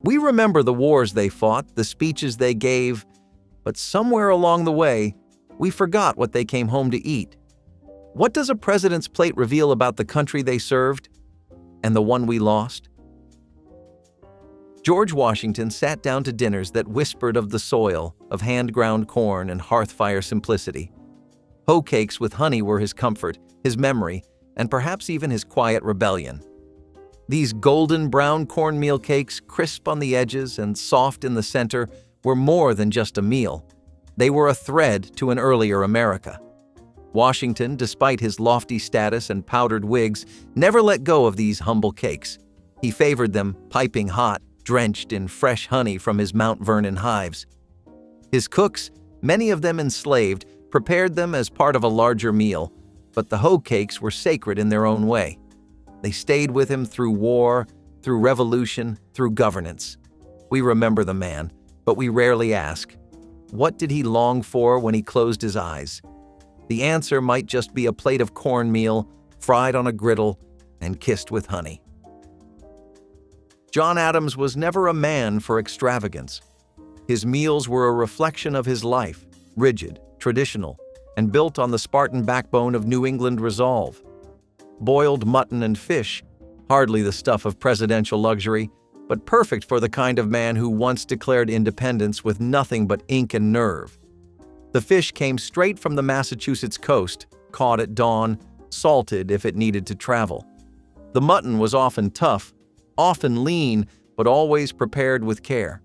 We remember the wars they fought, the speeches they gave, but somewhere along the way, we forgot what they came home to eat. What does a president's plate reveal about the country they served and the one we lost? George Washington sat down to dinners that whispered of the soil, of hand-ground corn and hearth-fire simplicity. Hoe cakes with honey were his comfort, his memory, and perhaps even his quiet rebellion. These golden brown cornmeal cakes, crisp on the edges and soft in the center, were more than just a meal. They were a thread to an earlier America. Washington, despite his lofty status and powdered wigs, never let go of these humble cakes. He favored them piping hot, drenched in fresh honey from his Mount Vernon hives. His cooks, many of them enslaved, prepared them as part of a larger meal, but the hoe cakes were sacred in their own way. They stayed with him through war, through revolution, through governance. We remember the man, but we rarely ask, what did he long for when he closed his eyes? The answer might just be a plate of cornmeal, fried on a griddle, and kissed with honey. John Adams was never a man for extravagance. His meals were a reflection of his life, rigid, traditional, and built on the Spartan backbone of New England resolve. Boiled mutton and fish, hardly the stuff of presidential luxury, but perfect for the kind of man who once declared independence with nothing but ink and nerve. The fish came straight from the Massachusetts coast, caught at dawn, salted if it needed to travel. The mutton was often tough, often lean, but always prepared with care.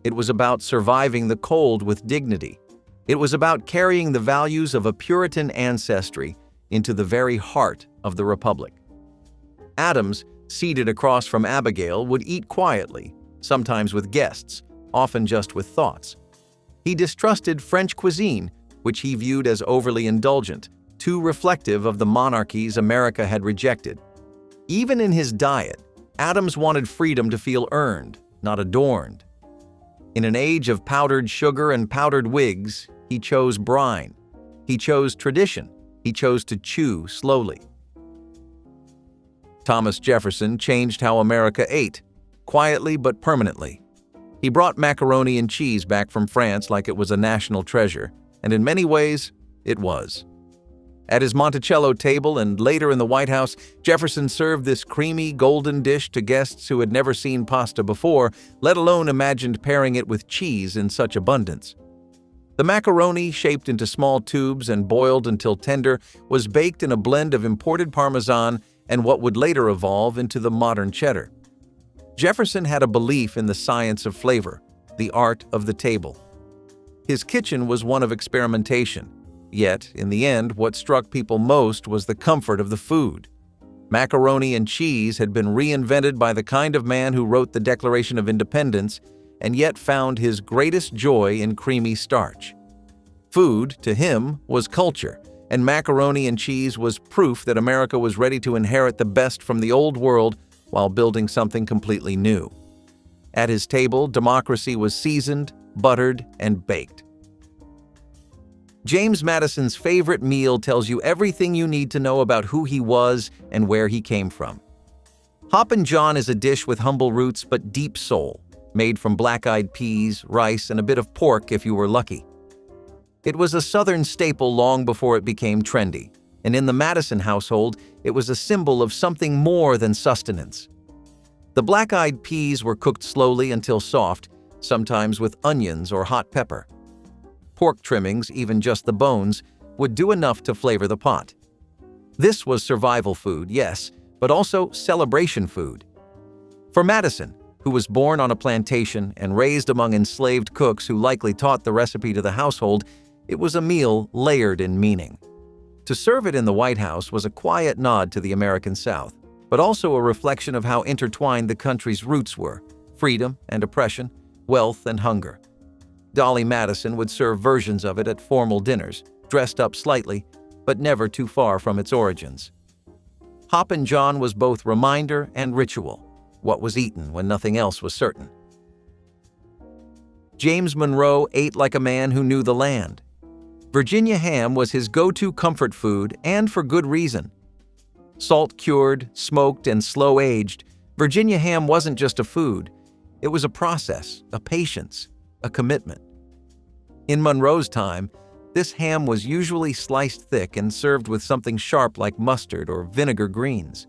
It was about surviving the cold with dignity. It was about carrying the values of a Puritan ancestry into the very heart of the Republic. Adams, seated across from Abigail, would eat quietly, sometimes with guests, often just with thoughts. He distrusted French cuisine, which he viewed as overly indulgent, too reflective of the monarchies America had rejected. Even in his diet, Adams wanted freedom to feel earned, not adorned. In an age of powdered sugar and powdered wigs, he chose brine. He chose tradition. He chose to chew slowly. Thomas Jefferson changed how America ate, quietly but permanently. He brought macaroni and cheese back from France like it was a national treasure, and in many ways, it was. At his Monticello table and later in the White House, Jefferson served this creamy, golden dish to guests who had never seen pasta before, let alone imagined pairing it with cheese in such abundance. The macaroni, shaped into small tubes and boiled until tender, was baked in a blend of imported Parmesan and what would later evolve into the modern cheddar. Jefferson had a belief in the science of flavor, the art of the table. His kitchen was one of experimentation, yet, in the end, what struck people most was the comfort of the food. Macaroni and cheese had been reinvented by the kind of man who wrote the Declaration of Independence and yet found his greatest joy in creamy starch. Food, to him, was culture, and macaroni and cheese was proof that America was ready to inherit the best from the old world while building something completely new. At his table, democracy was seasoned, buttered, and baked. James Madison's favorite meal tells you everything you need to know about who he was and where he came from. Hoppin' John is a dish with humble roots but deep soul, made from black-eyed peas, rice, and a bit of pork if you were lucky. It was a Southern staple long before it became trendy, and in the Madison household, it was a symbol of something more than sustenance. The black-eyed peas were cooked slowly until soft, sometimes with onions or hot pepper. Pork trimmings, even just the bones, would do enough to flavor the pot. This was survival food, yes, but also celebration food. For Madison, who was born on a plantation and raised among enslaved cooks who likely taught the recipe to the household, it was a meal layered in meaning. To serve it in the White House was a quiet nod to the American South, but also a reflection of how intertwined the country's roots were: freedom and oppression, wealth and hunger. Dolly Madison would serve versions of it at formal dinners, dressed up slightly, but never too far from its origins. Hoppin' John was both reminder and ritual, what was eaten when nothing else was certain. James Monroe ate like a man who knew the land. Virginia ham was his go-to comfort food, and for good reason. Salt-cured, smoked, and slow-aged, Virginia ham wasn't just a food. It was a process, a patience, a commitment. In Monroe's time, this ham was usually sliced thick and served with something sharp like mustard or vinegar greens.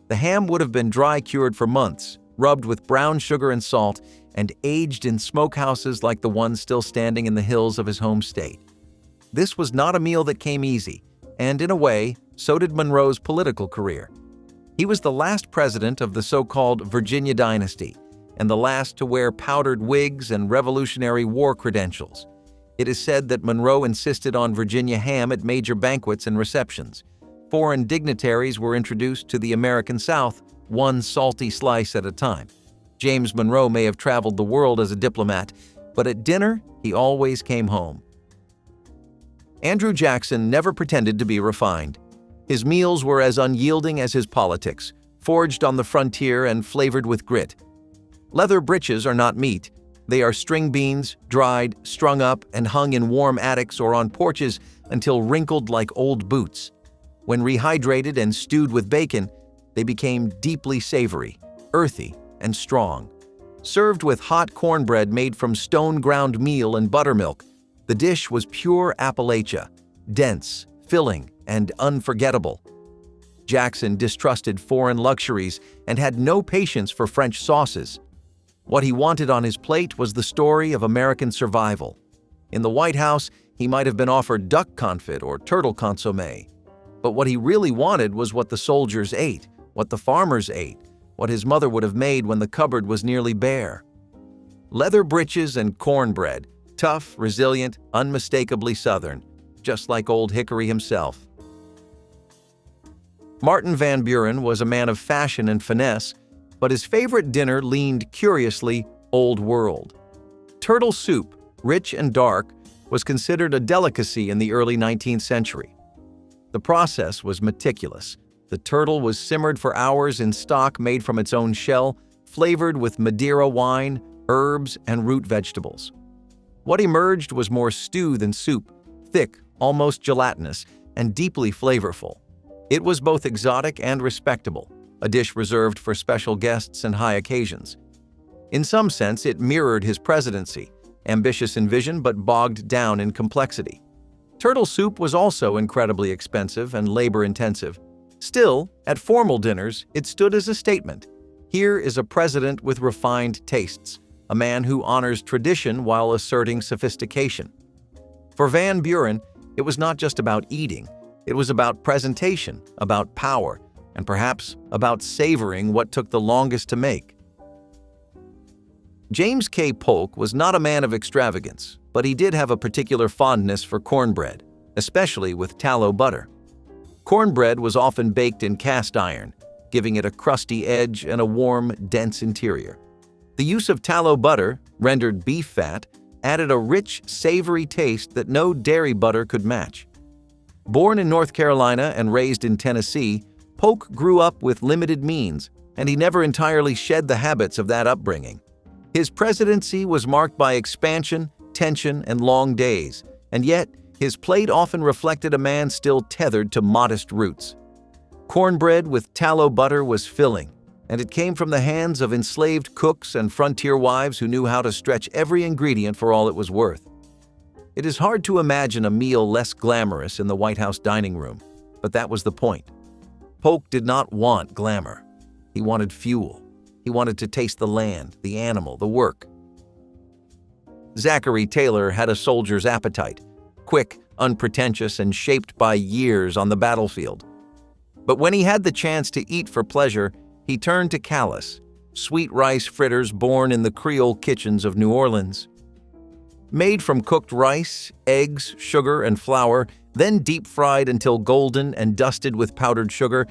The ham would have been dry cured for months, rubbed with brown sugar and salt, and aged in smokehouses like the one still standing in the hills of his home state. This was not a meal that came easy, and in a way, so did Monroe's political career. He was the last president of the so-called Virginia dynasty, and the last to wear powdered wigs and Revolutionary War credentials. It is said that Monroe insisted on Virginia ham at major banquets and receptions. Foreign dignitaries were introduced to the American South, one salty slice at a time. James Monroe may have traveled the world as a diplomat, but at dinner, he always came home. Andrew Jackson never pretended to be refined. His meals were as unyielding as his politics, forged on the frontier and flavored with grit. Leather breeches are not meat. They are string beans, dried, strung up, and hung in warm attics or on porches until wrinkled like old boots. When rehydrated and stewed with bacon, they became deeply savory, earthy, and strong. Served with hot cornbread made from stone-ground meal and buttermilk, the dish was pure Appalachia, dense, filling, and unforgettable. Jackson distrusted foreign luxuries and had no patience for French sauces. What he wanted on his plate was the story of American survival. In the White House, he might have been offered duck confit or turtle consommé. But what he really wanted was what the soldiers ate, what the farmers ate, what his mother would have made when the cupboard was nearly bare. Leather breeches and cornbread, tough, resilient, unmistakably Southern, just like Old Hickory himself. Martin Van Buren was a man of fashion and finesse, but his favorite dinner leaned curiously Old World. Turtle soup, rich and dark, was considered a delicacy in the early 19th century. The process was meticulous. The turtle was simmered for hours in stock made from its own shell, flavored with Madeira wine, herbs, and root vegetables. What emerged was more stew than soup, thick, almost gelatinous, and deeply flavorful. It was both exotic and respectable, a dish reserved for special guests and high occasions. In some sense, it mirrored his presidency, ambitious in vision but bogged down in complexity. Turtle soup was also incredibly expensive and labor-intensive. Still, at formal dinners, it stood as a statement. Here is a president with refined tastes, a man who honors tradition while asserting sophistication. For Van Buren, it was not just about eating. It was about presentation, about power, and perhaps about savoring what took the longest to make. James K. Polk was not a man of extravagance, but he did have a particular fondness for cornbread, especially with tallow butter. Cornbread was often baked in cast iron, giving it a crusty edge and a warm, dense interior. The use of tallow butter, rendered beef fat, added a rich, savory taste that no dairy butter could match. Born in North Carolina and raised in Tennessee, Polk grew up with limited means, and he never entirely shed the habits of that upbringing. His presidency was marked by expansion, tension, and long days, and yet his plate often reflected a man still tethered to modest roots. Cornbread with tallow butter was filling, and it came from the hands of enslaved cooks and frontier wives who knew how to stretch every ingredient for all it was worth. It is hard to imagine a meal less glamorous in the White House dining room, but that was the point. Polk did not want glamour. He wanted fuel. He wanted to taste the land, the animal, the work. Zachary Taylor had a soldier's appetite, quick, unpretentious, and shaped by years on the battlefield. But when he had the chance to eat for pleasure, he turned to callous, sweet rice fritters born in the Creole kitchens of New Orleans. Made from cooked rice, eggs, sugar, and flour, then deep-fried until golden and dusted with powdered sugar,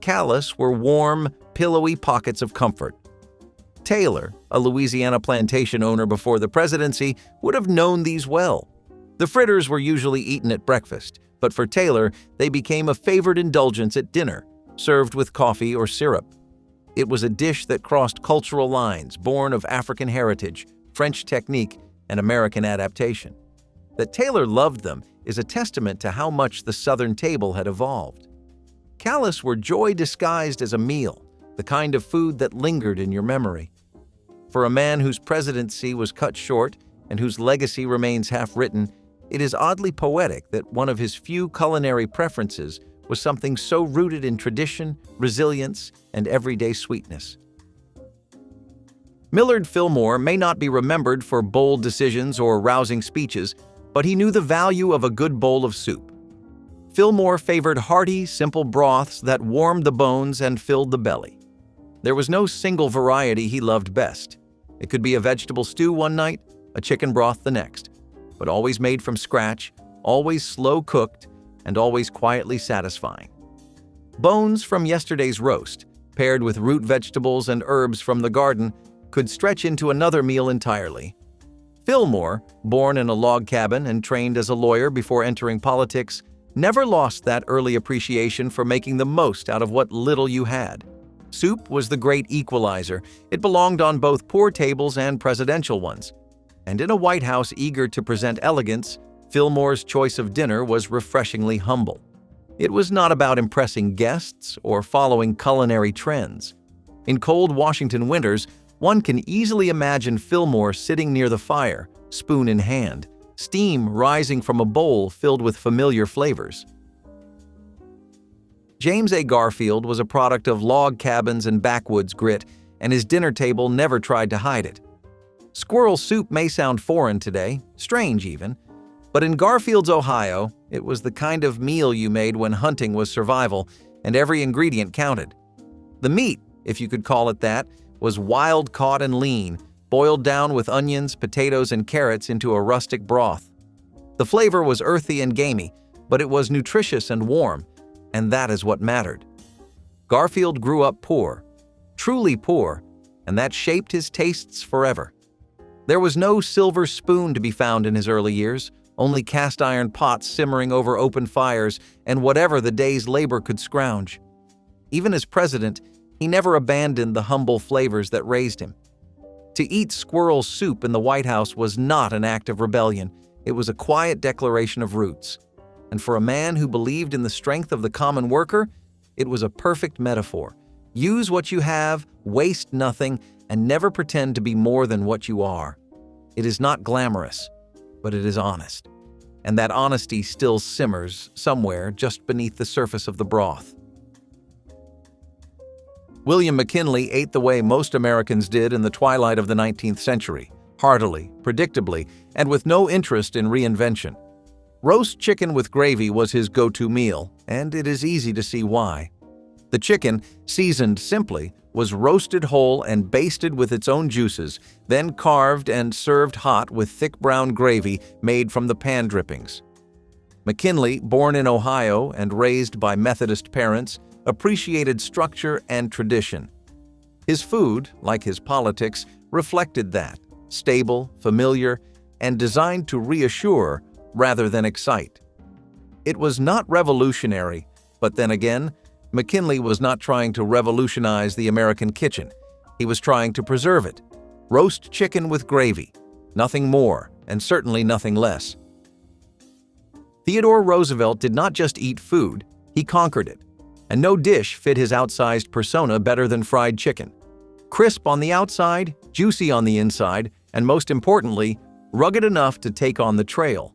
callous were warm, pillowy pockets of comfort. Taylor, a Louisiana plantation owner before the presidency, would have known these well. The fritters were usually eaten at breakfast, but for Taylor, they became a favored indulgence at dinner, served with coffee or syrup. It was a dish that crossed cultural lines, born of African heritage, French technique, and American adaptation. That Taylor loved them is a testament to how much the Southern table had evolved. Callous were joy disguised as a meal, the kind of food that lingered in your memory. For a man whose presidency was cut short and whose legacy remains half-written, it is oddly poetic that one of his few culinary preferences was something so rooted in tradition, resilience, and everyday sweetness. Millard Fillmore may not be remembered for bold decisions or rousing speeches, but he knew the value of a good bowl of soup. Fillmore favored hearty, simple broths that warmed the bones and filled the belly. There was no single variety he loved best. It could be a vegetable stew one night, a chicken broth the next, but always made from scratch, always slow-cooked, and always quietly satisfying. Bones from yesterday's roast, paired with root vegetables and herbs from the garden, could stretch into another meal entirely. Fillmore, born in a log cabin and trained as a lawyer before entering politics, never lost that early appreciation for making the most out of what little you had. Soup was the great equalizer. It belonged on both poor tables and presidential ones. And in a White House eager to present elegance, Fillmore's choice of dinner was refreshingly humble. It was not about impressing guests or following culinary trends. In cold Washington winters, one can easily imagine Fillmore sitting near the fire, spoon in hand, steam rising from a bowl filled with familiar flavors. James A. Garfield was a product of log cabins and backwoods grit, and his dinner table never tried to hide it. Squirrel soup may sound foreign today, strange even, but in Garfield's Ohio, it was the kind of meal you made when hunting was survival, and every ingredient counted. The meat, if you could call it that, was wild-caught and lean, boiled down with onions, potatoes, and carrots into a rustic broth. The flavor was earthy and gamey, but it was nutritious and warm, and that is what mattered. Garfield grew up poor, truly poor, and that shaped his tastes forever. There was no silver spoon to be found in his early years, only cast-iron pots simmering over open fires and whatever the day's labor could scrounge. Even as president, he never abandoned the humble flavors that raised him. To eat squirrel soup in the White House was not an act of rebellion, it was a quiet declaration of roots. And for a man who believed in the strength of the common worker, it was a perfect metaphor. Use what you have, waste nothing, and never pretend to be more than what you are. It is not glamorous, but it is honest. And that honesty still simmers somewhere just beneath the surface of the broth. William McKinley ate the way most Americans did in the twilight of the 19th century, heartily, predictably, and with no interest in reinvention. Roast chicken with gravy was his go-to meal, and it is easy to see why. The chicken, seasoned simply, was roasted whole and basted with its own juices, then carved and served hot with thick brown gravy made from the pan drippings. McKinley, born in Ohio and raised by Methodist parents, appreciated structure and tradition. His food, like his politics, reflected that, stable, familiar, and designed to reassure rather than excite. It was not revolutionary, but then again, McKinley was not trying to revolutionize the American kitchen. He was trying to preserve it. Roast chicken with gravy, nothing more, and certainly nothing less. Theodore Roosevelt did not just eat food, he conquered it. And no dish fit his outsized persona better than fried chicken. Crisp on the outside, juicy on the inside, and most importantly, rugged enough to take on the trail.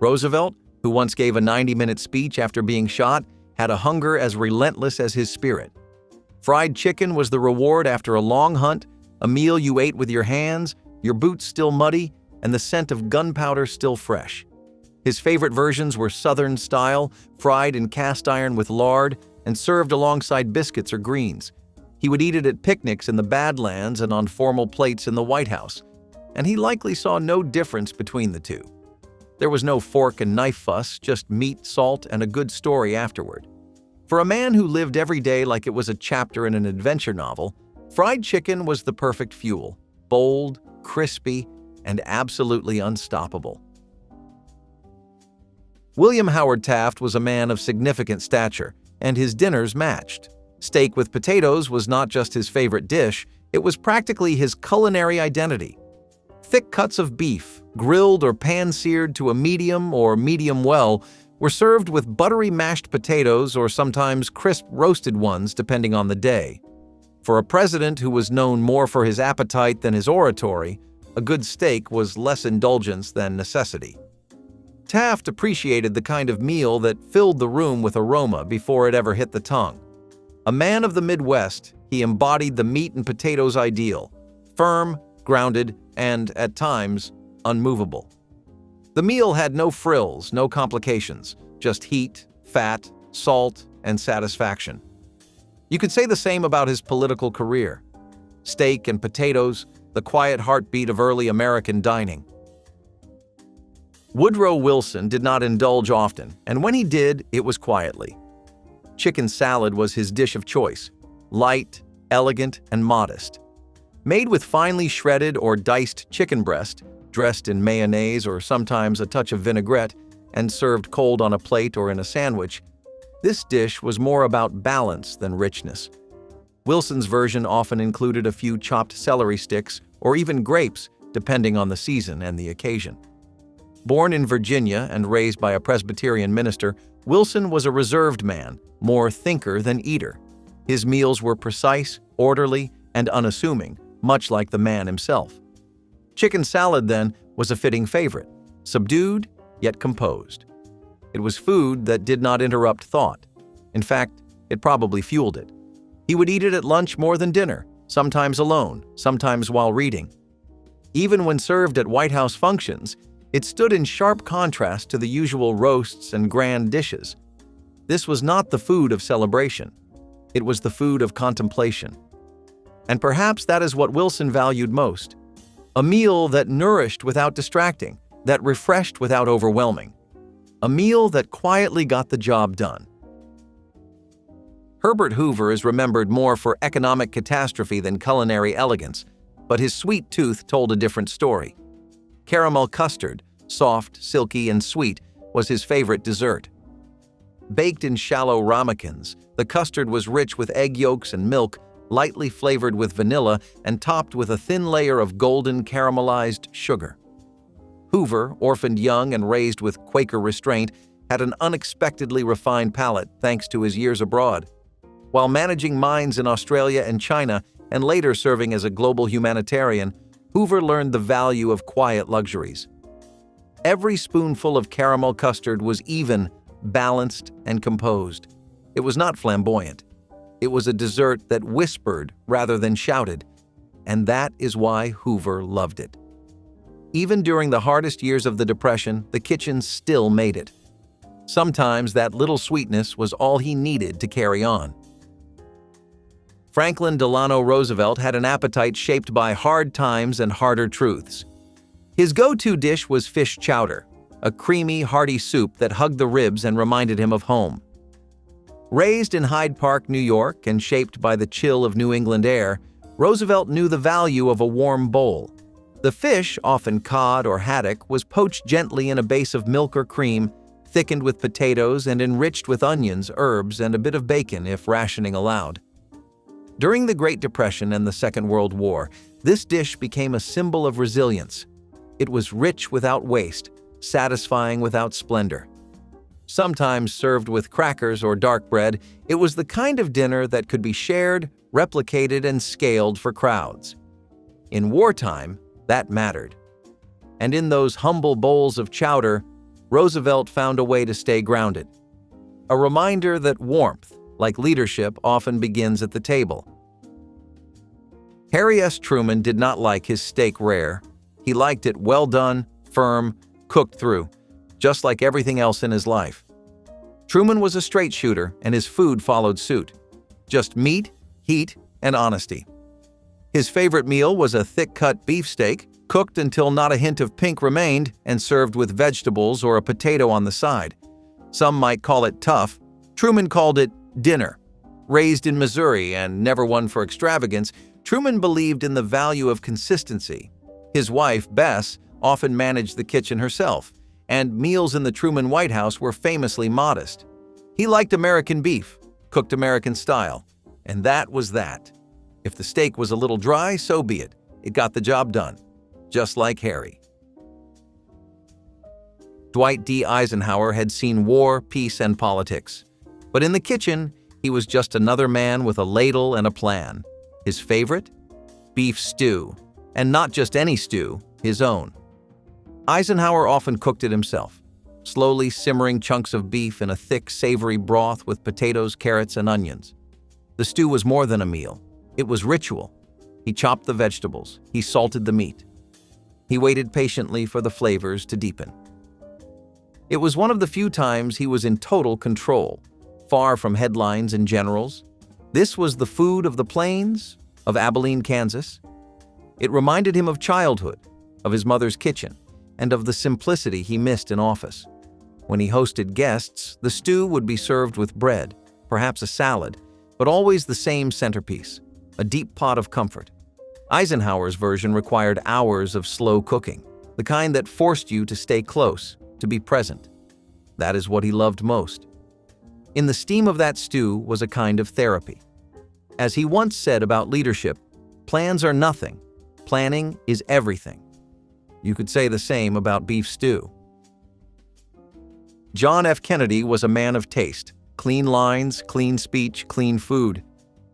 Roosevelt, who once gave a 90-minute speech after being shot, had a hunger as relentless as his spirit. Fried chicken was the reward after a long hunt, a meal you ate with your hands, your boots still muddy, and the scent of gunpowder still fresh. His favorite versions were Southern style, fried in cast iron with lard, and served alongside biscuits or greens. He would eat it at picnics in the Badlands and on formal plates in the White House, and he likely saw no difference between the two. There was no fork and knife fuss, just meat, salt, and a good story afterward. For a man who lived every day like it was a chapter in an adventure novel, fried chicken was the perfect fuel, bold, crispy, and absolutely unstoppable. William Howard Taft was a man of significant stature, and his dinners matched. Steak with potatoes was not just his favorite dish, it was practically his culinary identity. Thick cuts of beef, grilled or pan-seared to a medium or medium well, were served with buttery mashed potatoes or sometimes crisp roasted ones depending on the day. For a president who was known more for his appetite than his oratory, a good steak was less indulgence than necessity. Taft appreciated the kind of meal that filled the room with aroma before it ever hit the tongue. A man of the Midwest, he embodied the meat and potatoes ideal: firm, grounded, and, at times, unmovable. The meal had no frills, no complications, just heat, fat, salt, and satisfaction. You could say the same about his political career. Steak and potatoes, the quiet heartbeat of early American dining. Woodrow Wilson did not indulge often, and when he did, it was quietly. Chicken salad was his dish of choice, light, elegant, and modest. Made with finely shredded or diced chicken breast, dressed in mayonnaise or sometimes a touch of vinaigrette, and served cold on a plate or in a sandwich, this dish was more about balance than richness. Wilson's version often included a few chopped celery sticks or even grapes, depending on the season and the occasion. Born in Virginia and raised by a Presbyterian minister, Wilson was a reserved man, more thinker than eater. His meals were precise, orderly, and unassuming, much like the man himself. Chicken salad, then, was a fitting favorite, subdued yet composed. It was food that did not interrupt thought. In fact, it probably fueled it. He would eat it at lunch more than dinner, sometimes alone, sometimes while reading. Even when served at White House functions, it stood in sharp contrast to the usual roasts and grand dishes. This was not the food of celebration. It was the food of contemplation. And perhaps that is what Wilson valued most. A meal that nourished without distracting, that refreshed without overwhelming. A meal that quietly got the job done. Herbert Hoover is remembered more for economic catastrophe than culinary elegance, but his sweet tooth told a different story. Caramel custard, soft, silky, and sweet, was his favorite dessert. Baked in shallow ramekins, the custard was rich with egg yolks and milk, lightly flavored with vanilla, and topped with a thin layer of golden caramelized sugar. Hoover, orphaned young and raised with Quaker restraint, had an unexpectedly refined palate thanks to his years abroad. While managing mines in Australia and China, and later serving as a global humanitarian, Hoover learned the value of quiet luxuries. Every spoonful of caramel custard was even, balanced, and composed. It was not flamboyant. It was a dessert that whispered rather than shouted, and that is why Hoover loved it. Even during the hardest years of the Depression, the kitchen still made it. Sometimes that little sweetness was all he needed to carry on. Franklin Delano Roosevelt had an appetite shaped by hard times and harder truths. His go-to dish was fish chowder, a creamy, hearty soup that hugged the ribs and reminded him of home. Raised in Hyde Park, New York, and shaped by the chill of New England air, Roosevelt knew the value of a warm bowl. The fish, often cod or haddock, was poached gently in a base of milk or cream, thickened with potatoes and enriched with onions, herbs, and a bit of bacon if rationing allowed. During the Great Depression and the Second World War, this dish became a symbol of resilience. It was rich without waste, satisfying without splendor. Sometimes served with crackers or dark bread, it was the kind of dinner that could be shared, replicated, and scaled for crowds. In wartime, that mattered. And in those humble bowls of chowder, Roosevelt found a way to stay grounded. A reminder that warmth, like leadership, often begins at the table. Harry S. Truman did not like his steak rare. He liked it well done, firm, cooked through, just like everything else in his life. Truman was a straight shooter, and his food followed suit. Just meat, heat, and honesty. His favorite meal was a thick-cut beefsteak, cooked until not a hint of pink remained and served with vegetables or a potato on the side. Some might call it tough. Truman called it dinner. Raised in Missouri and never one for extravagance, Truman believed in the value of consistency. His wife, Bess, often managed the kitchen herself, and meals in the Truman White House were famously modest. He liked American beef, cooked American style, and that was that. If the steak was a little dry, so be it. It got the job done, just like Harry. Dwight D. Eisenhower had seen war, peace, and politics. But in the kitchen, he was just another man with a ladle and a plan. His favorite? Beef stew. And not just any stew, his own. Eisenhower often cooked it himself, slowly simmering chunks of beef in a thick, savory broth with potatoes, carrots, and onions. The stew was more than a meal. It was ritual. He chopped the vegetables. He salted the meat. He waited patiently for the flavors to deepen. It was one of the few times he was in total control, far from headlines and generals. This was the food of the plains, of Abilene, Kansas. It reminded him of childhood, of his mother's kitchen, and of the simplicity he missed in office. When he hosted guests, the stew would be served with bread, perhaps a salad, but always the same centerpiece, a deep pot of comfort. Eisenhower's version required hours of slow cooking, the kind that forced you to stay close, to be present. That is what he loved most. In the steam of that stew was a kind of therapy. As he once said about leadership, plans are nothing, planning is everything. You could say the same about beef stew. John F. Kennedy was a man of taste, clean lines, clean speech, clean food.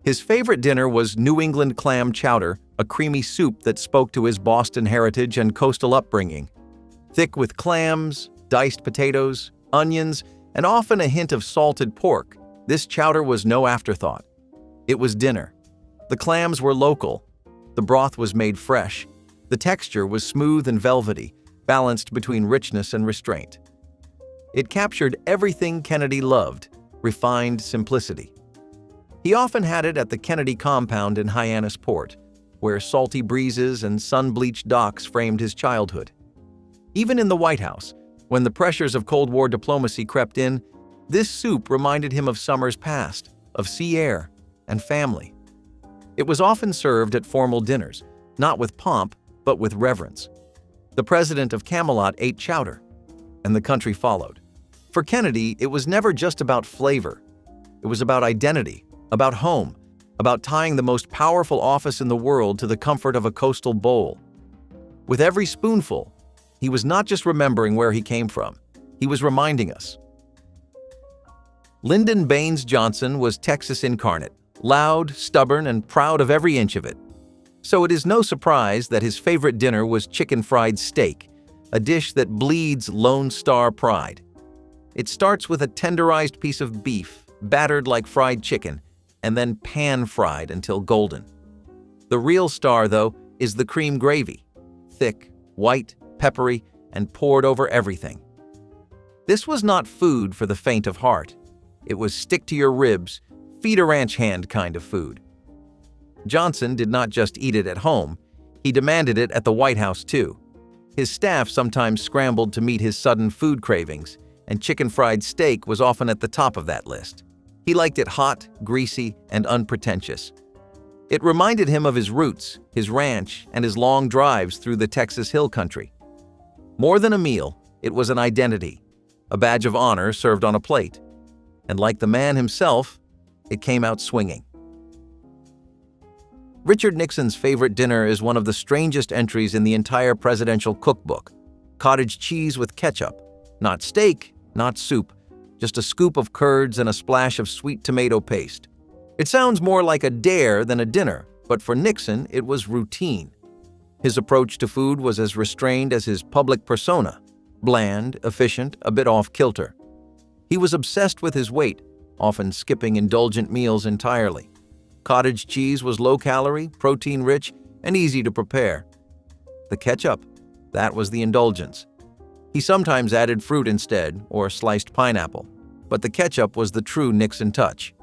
His favorite dinner was New England clam chowder, a creamy soup that spoke to his Boston heritage and coastal upbringing. Thick with clams, diced potatoes, onions, and often a hint of salted pork, this chowder was no afterthought. It was dinner. The clams were local. The broth was made fresh. The texture was smooth and velvety, balanced between richness and restraint. It captured everything Kennedy loved, refined simplicity. He often had it at the Kennedy compound in Hyannisport, where salty breezes and sun-bleached docks framed his childhood. Even in the White House, when the pressures of Cold War diplomacy crept in, this soup reminded him of summers past, of sea air, and family. It was often served at formal dinners, not with pomp, but with reverence. The president of Camelot ate chowder, and the country followed. For Kennedy, it was never just about flavor. It was about identity, about home, about tying the most powerful office in the world to the comfort of a coastal bowl. With every spoonful, he was not just remembering where he came from, he was reminding us. Lyndon Baines Johnson was Texas incarnate, loud, stubborn, and proud of every inch of it. So it is no surprise that his favorite dinner was chicken fried steak, a dish that bleeds Lone Star pride. It starts with a tenderized piece of beef, battered like fried chicken, and then pan-fried until golden. The real star, though, is the cream gravy, thick, white, peppery, and poured over everything. This was not food for the faint of heart. It was stick-to-your-ribs, feed-a-ranch hand kind of food. Johnson did not just eat it at home, he demanded it at the White House too. His staff sometimes scrambled to meet his sudden food cravings, and chicken fried steak was often at the top of that list. He liked it hot, greasy, and unpretentious. It reminded him of his roots, his ranch, and his long drives through the Texas Hill Country. More than a meal, it was an identity, a badge of honor served on a plate. And like the man himself, it came out swinging. Richard Nixon's favorite dinner is one of the strangest entries in the entire presidential cookbook: cottage cheese with ketchup. Not steak, not soup, just a scoop of curds and a splash of sweet tomato paste. It sounds more like a dare than a dinner, but for Nixon, it was routine. His approach to food was as restrained as his public persona, bland, efficient, a bit off-kilter. He was obsessed with his weight, often skipping indulgent meals entirely. Cottage cheese was low-calorie, protein-rich, and easy to prepare. The ketchup, that was the indulgence. He sometimes added fruit instead, or sliced pineapple, but the ketchup was the true Nixon touch.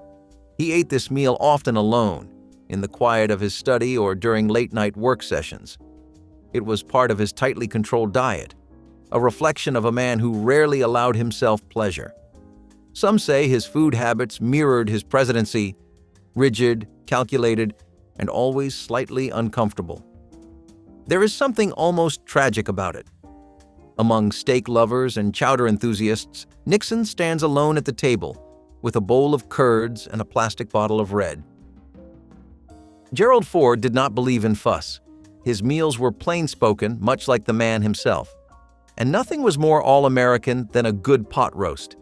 He ate this meal often alone, in the quiet of his study or during late-night work sessions. It was part of his tightly controlled diet, a reflection of a man who rarely allowed himself pleasure. Some say his food habits mirrored his presidency: rigid, calculated, and always slightly uncomfortable. There is something almost tragic about it. Among steak lovers and chowder enthusiasts, Nixon stands alone at the table, with a bowl of curds and a plastic bottle of red. Gerald Ford did not believe in fuss. His meals were plain-spoken, much like the man himself. And nothing was more all-American than a good pot roast.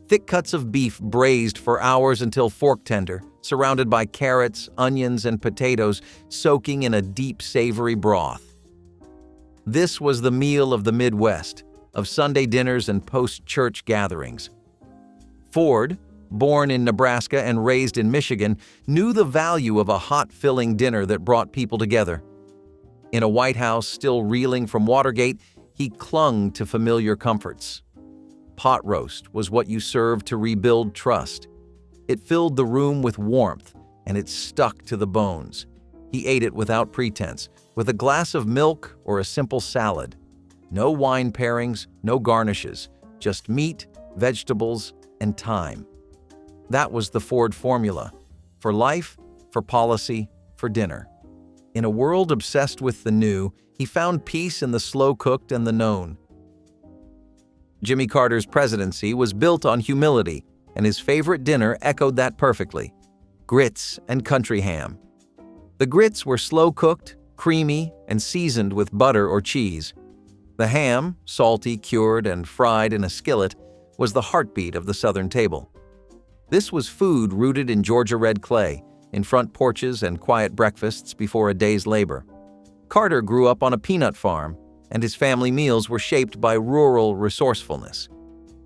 Thick cuts of beef braised for hours until fork tender, surrounded by carrots, onions, and potatoes soaking in a deep, savory broth. This was the meal of the Midwest, of Sunday dinners and post-church gatherings. Ford, born in Nebraska and raised in Michigan, knew the value of a hot, filling dinner that brought people together. In a White House still reeling from Watergate, he clung to familiar comforts. Pot roast was what you served to rebuild trust. It filled the room with warmth, and it stuck to the bones. He ate it without pretense, with a glass of milk or a simple salad. No wine pairings, no garnishes, just meat, vegetables, and time. That was the Ford formula. For life, for policy, for dinner. In a world obsessed with the new, he found peace in the slow-cooked and the known. Jimmy Carter's presidency was built on humility, and his favorite dinner echoed that perfectly: grits and country ham. The grits were slow-cooked, creamy, and seasoned with butter or cheese. The ham, salty, cured, and fried in a skillet, was the heartbeat of the Southern table. This was food rooted in Georgia red clay, in front porches and quiet breakfasts before a day's labor. Carter grew up on a peanut farm, and his family meals were shaped by rural resourcefulness.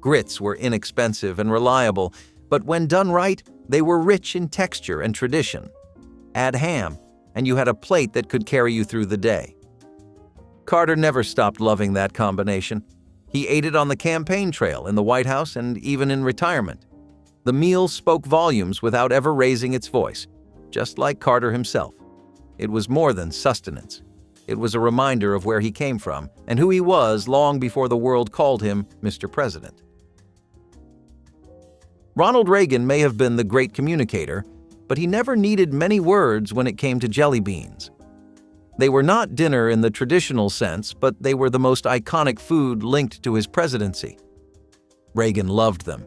Grits were inexpensive and reliable, but when done right, they were rich in texture and tradition. Add ham, and you had a plate that could carry you through the day. Carter never stopped loving that combination. He ate it on the campaign trail, in the White House, and even in retirement. The meal spoke volumes without ever raising its voice, just like Carter himself. It was more than sustenance. It was a reminder of where he came from and who he was long before the world called him Mr. President. Ronald Reagan may have been the great communicator, but he never needed many words when it came to jelly beans. They were not dinner in the traditional sense, but they were the most iconic food linked to his presidency. Reagan loved them.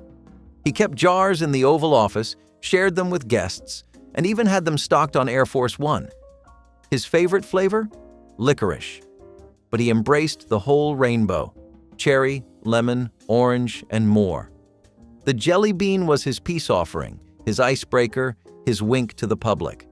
He kept jars in the Oval Office, shared them with guests, and even had them stocked on Air Force One. His favorite flavor? Licorice. But he embraced the whole rainbow: cherry, lemon, orange, and more. The jelly bean was his peace offering, his icebreaker, his wink to the public.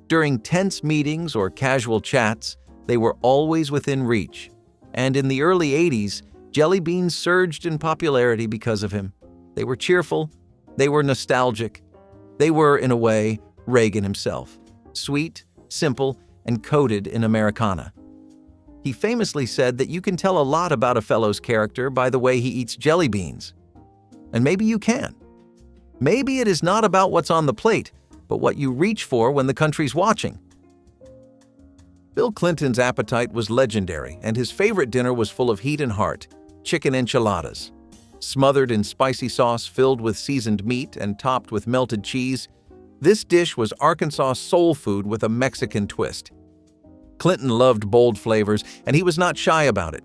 During tense meetings or casual chats, they were always within reach. And in the early 80s, jelly beans surged in popularity because of him. They were cheerful, they were nostalgic. They were, in a way, Reagan himself, sweet, simple, and coated in Americana. He famously said that you can tell a lot about a fellow's character by the way he eats jelly beans. And maybe you can. Maybe it is not about what's on the plate, but what you reach for when the country's watching. Bill Clinton's appetite was legendary, and his favorite dinner was full of heat and heart: chicken enchiladas. Smothered in spicy sauce filled with seasoned meat and topped with melted cheese, this dish was Arkansas soul food with a Mexican twist. Clinton loved bold flavors, and he was not shy about it.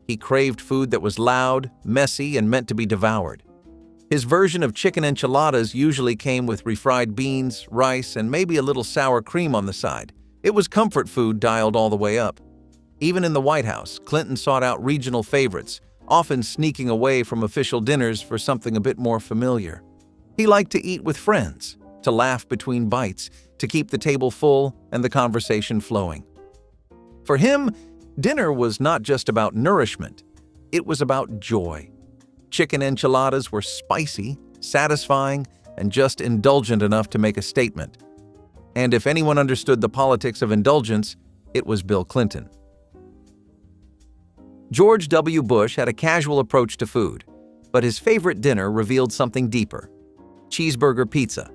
He craved food that was loud, messy, and meant to be devoured. His version of chicken enchiladas usually came with refried beans, rice, and maybe a little sour cream on the side. It was comfort food dialed all the way up. Even in the White House, Clinton sought out regional favorites, often sneaking away from official dinners for something a bit more familiar. He liked to eat with friends, to laugh between bites, to keep the table full and the conversation flowing. For him, dinner was not just about nourishment, it was about joy. Chicken enchiladas were spicy, satisfying, and just indulgent enough to make a statement. And if anyone understood the politics of indulgence, it was Bill Clinton. George W. Bush had a casual approach to food, but his favorite dinner revealed something deeper: cheeseburger pizza.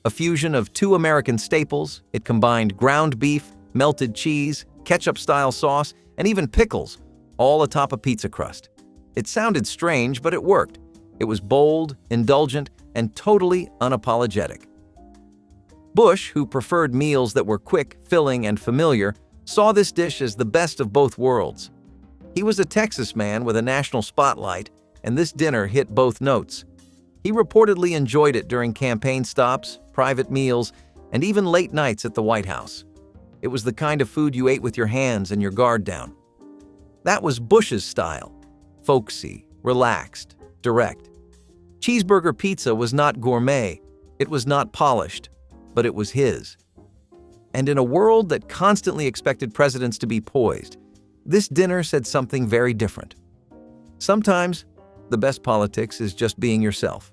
A fusion of two American staples, it combined ground beef, melted cheese, ketchup-style sauce, and even pickles, all atop a pizza crust. It sounded strange, but it worked. It was bold, indulgent, and totally unapologetic. Bush, who preferred meals that were quick, filling, and familiar, saw this dish as the best of both worlds. He was a Texas man with a national spotlight, and this dinner hit both notes. He reportedly enjoyed it during campaign stops, private meals, and even late nights at the White House. It was the kind of food you ate with your hands and your guard down. That was Bush's style: folksy, relaxed, direct. Cheeseburger pizza was not gourmet, it was not polished, but it was his. And in a world that constantly expected presidents to be poised, this dinner said something very different. Sometimes, the best politics is just being yourself.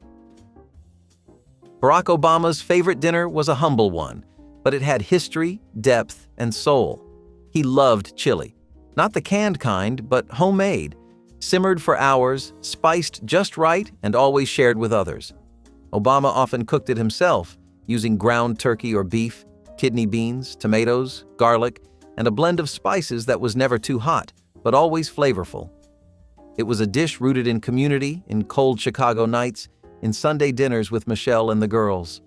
Barack Obama's favorite dinner was a humble one, but it had history, depth, and soul. He loved chili. Not the canned kind, but homemade, simmered for hours, spiced just right, and always shared with others. Obama often cooked it himself, using ground turkey or beef, kidney beans, tomatoes, garlic, and a blend of spices that was never too hot, but always flavorful. It was a dish rooted in community, in cold Chicago nights, in Sunday dinners with Michelle and the girls.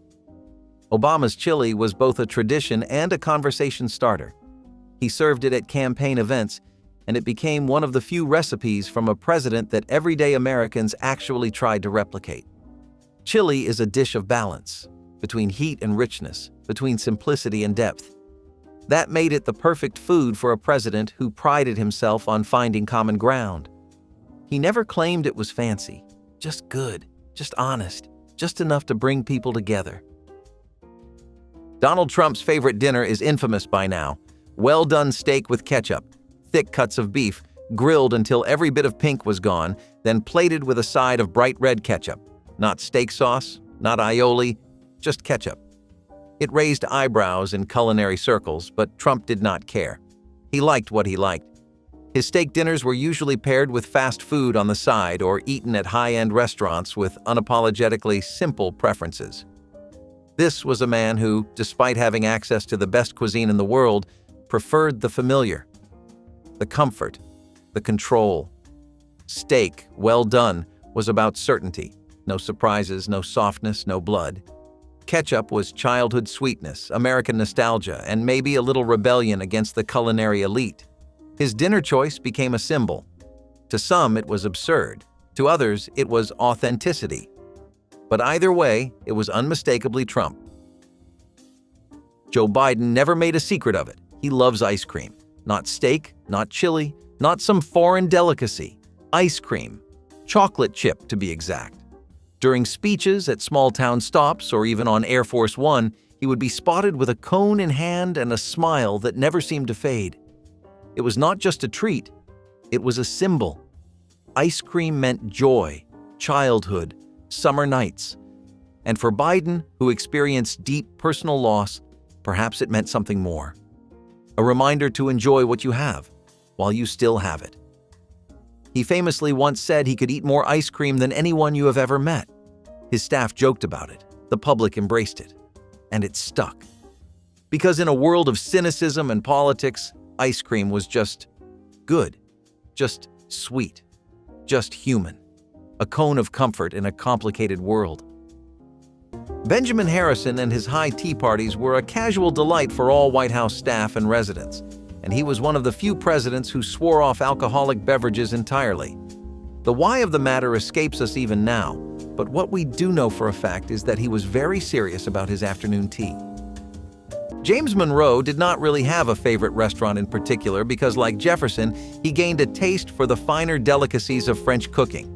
Obama's chili was both a tradition and a conversation starter. He served it at campaign events, and it became one of the few recipes from a president that everyday Americans actually tried to replicate. Chili is a dish of balance, between heat and richness, between simplicity and depth. That made it the perfect food for a president who prided himself on finding common ground. He never claimed it was fancy, just good, just honest, just enough to bring people together. Donald Trump's favorite dinner is infamous by now. Well-done steak with ketchup, thick cuts of beef, grilled until every bit of pink was gone, then plated with a side of bright red ketchup. Not steak sauce, not aioli, just ketchup. It raised eyebrows in culinary circles, but Trump did not care. He liked what he liked. His steak dinners were usually paired with fast food on the side or eaten at high-end restaurants with unapologetically simple preferences. This was a man who, despite having access to the best cuisine in the world, preferred the familiar, the comfort, the control. Steak, well done, was about certainty. No surprises, no softness, no blood. Ketchup was childhood sweetness, American nostalgia, and maybe a little rebellion against the culinary elite. His dinner choice became a symbol. To some, it was absurd. To others, it was authenticity. But either way, it was unmistakably Trump. Joe Biden never made a secret of it. He loves ice cream. Not steak, not chili, not some foreign delicacy. Ice cream. Chocolate chip, to be exact. During speeches at small-town stops or even on Air Force One, he would be spotted with a cone in hand and a smile that never seemed to fade. It was not just a treat, it was a symbol. Ice cream meant joy, childhood, summer nights. And for Biden, who experienced deep personal loss, perhaps it meant something more. A reminder to enjoy what you have, while you still have it. He famously once said he could eat more ice cream than anyone you have ever met. His staff joked about it, the public embraced it, and it stuck. Because in a world of cynicism and politics, ice cream was just good, just sweet, just human, a cone of comfort in a complicated world. Benjamin Harrison and his high tea parties were a casual delight for all White House staff and residents, and he was one of the few presidents who swore off alcoholic beverages entirely. The why of the matter escapes us even now, but what we do know for a fact is that he was very serious about his afternoon tea. James Monroe did not really have a favorite restaurant in particular because, like Jefferson, he gained a taste for the finer delicacies of French cooking.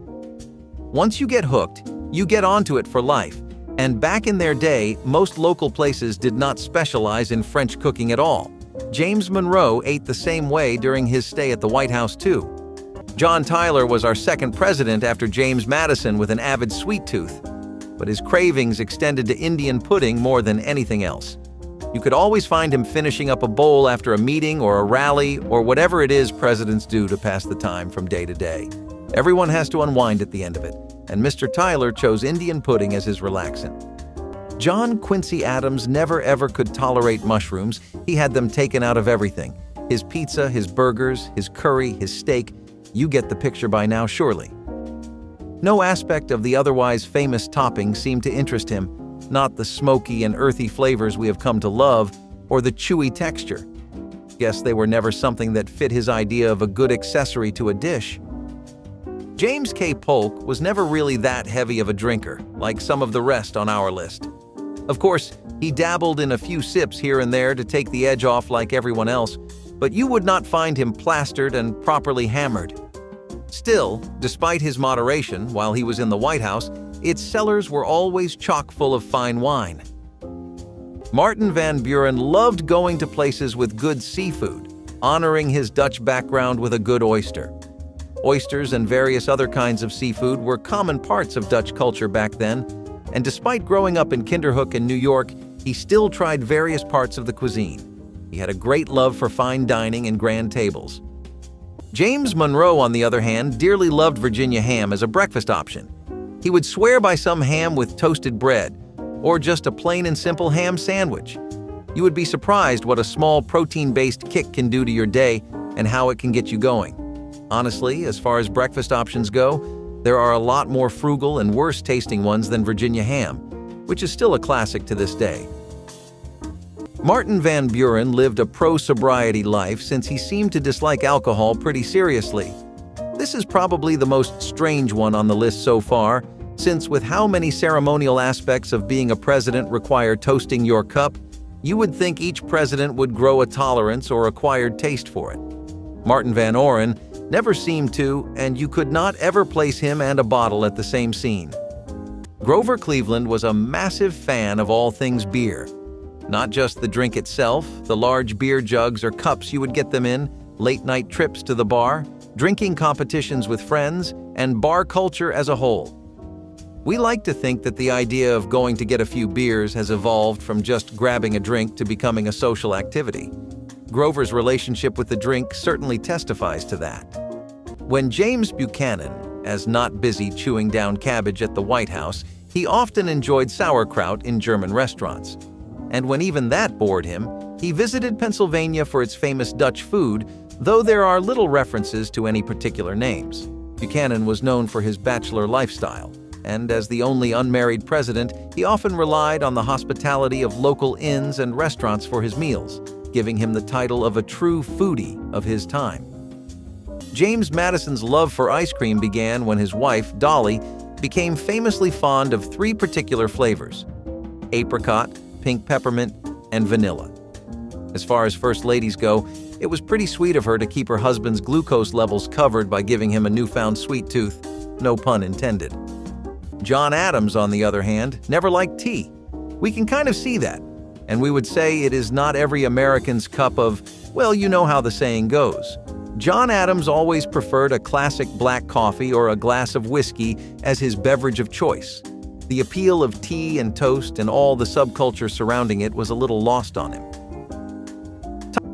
Once you get hooked, you get onto it for life, and back in their day, most local places did not specialize in French cooking at all. James Monroe ate the same way during his stay at the White House, too. John Tyler was our second president after James Madison with an avid sweet tooth, but his cravings extended to Indian pudding more than anything else. You could always find him finishing up a bowl after a meeting or a rally or whatever it is presidents do to pass the time from day to day. Everyone has to unwind at the end of it, and Mr. Tyler chose Indian pudding as his relaxant. John Quincy Adams never ever could tolerate mushrooms. He had them taken out of everything. His pizza, his burgers, his curry, his steak. You get the picture by now, surely. No aspect of the otherwise famous topping seemed to interest him, not the smoky and earthy flavors we have come to love, or the chewy texture. Guess they were never something that fit his idea of a good accessory to a dish. James K. Polk was never really that heavy of a drinker, like some of the rest on our list. Of course, he dabbled in a few sips here and there to take the edge off like everyone else, but you would not find him plastered and properly hammered. Still, despite his moderation while he was in the White House, its cellars were always chock full of fine wine. Martin van Buren loved going to places with good seafood, honoring his Dutch background with a good oyster. Oysters and various other kinds of seafood were common parts of Dutch culture back then, and despite growing up in Kinderhook in New York, he still tried various parts of the cuisine. He had a great love for fine dining and grand tables. James Monroe, on the other hand, dearly loved Virginia ham as a breakfast option. He would swear by some ham with toasted bread, or just a plain and simple ham sandwich. You would be surprised what a small protein-based kick can do to your day and how it can get you going. Honestly, as far as breakfast options go, there are a lot more frugal and worse-tasting ones than Virginia ham, which is still a classic to this day. Martin van Buren lived a pro-sobriety life since he seemed to dislike alcohol pretty seriously. This is probably the most strange one on the list so far, since with how many ceremonial aspects of being a president require toasting your cup, you would think each president would grow a tolerance or acquired taste for it. Martin Van Oren never seemed to, and you could not ever place him and a bottle at the same scene. Grover Cleveland was a massive fan of all things beer. Not just the drink itself, the large beer jugs or cups you would get them in, late-night trips to the bar, drinking competitions with friends, and bar culture as a whole. We like to think that the idea of going to get a few beers has evolved from just grabbing a drink to becoming a social activity. Grover's relationship with the drink certainly testifies to that. When James Buchanan, as not busy chewing down cabbage at the White House, he often enjoyed sauerkraut in German restaurants. And when even that bored him, he visited Pennsylvania for its famous Dutch food, though there are little references to any particular names. Buchanan was known for his bachelor lifestyle, and as the only unmarried president, he often relied on the hospitality of local inns and restaurants for his meals, giving him the title of a true foodie of his time. James Madison's love for ice cream began when his wife, Dolly, became famously fond of three particular flavors: apricot, pink peppermint, and vanilla. As far as first ladies go, it was pretty sweet of her to keep her husband's glucose levels covered by giving him a newfound sweet tooth, no pun intended. John Adams, on the other hand, never liked tea. We can kind of see that, and we would say it is not every American's cup of, well, you know how the saying goes. John Adams always preferred a classic black coffee or a glass of whiskey as his beverage of choice. The appeal of tea and toast and all the subculture surrounding it was a little lost on him.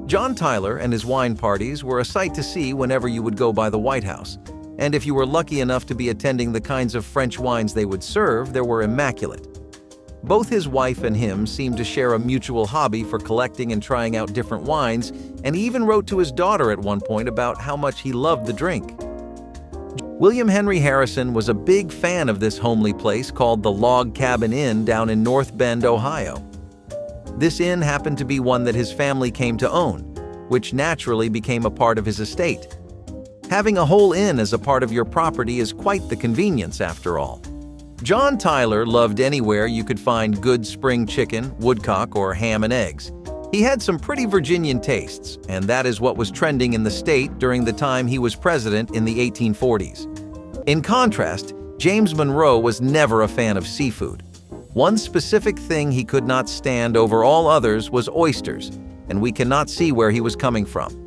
John Tyler and his wine parties were a sight to see whenever you would go by the White House, and if you were lucky enough to be attending the kinds of French wines they would serve, they were immaculate. Both his wife and him seemed to share a mutual hobby for collecting and trying out different wines, and he even wrote to his daughter at one point about how much he loved the drink. William Henry Harrison was a big fan of this homely place called the Log Cabin Inn down in North Bend, Ohio. This inn happened to be one that his family came to own, which naturally became a part of his estate. Having a whole inn as a part of your property is quite the convenience after all. John Tyler loved anywhere you could find good spring chicken, woodcock, or ham and eggs. He had some pretty Virginian tastes, and that is what was trending in the state during the time he was president in the 1840s. In contrast, James Monroe was never a fan of seafood. One specific thing he could not stand over all others was oysters, and we cannot see where he was coming from.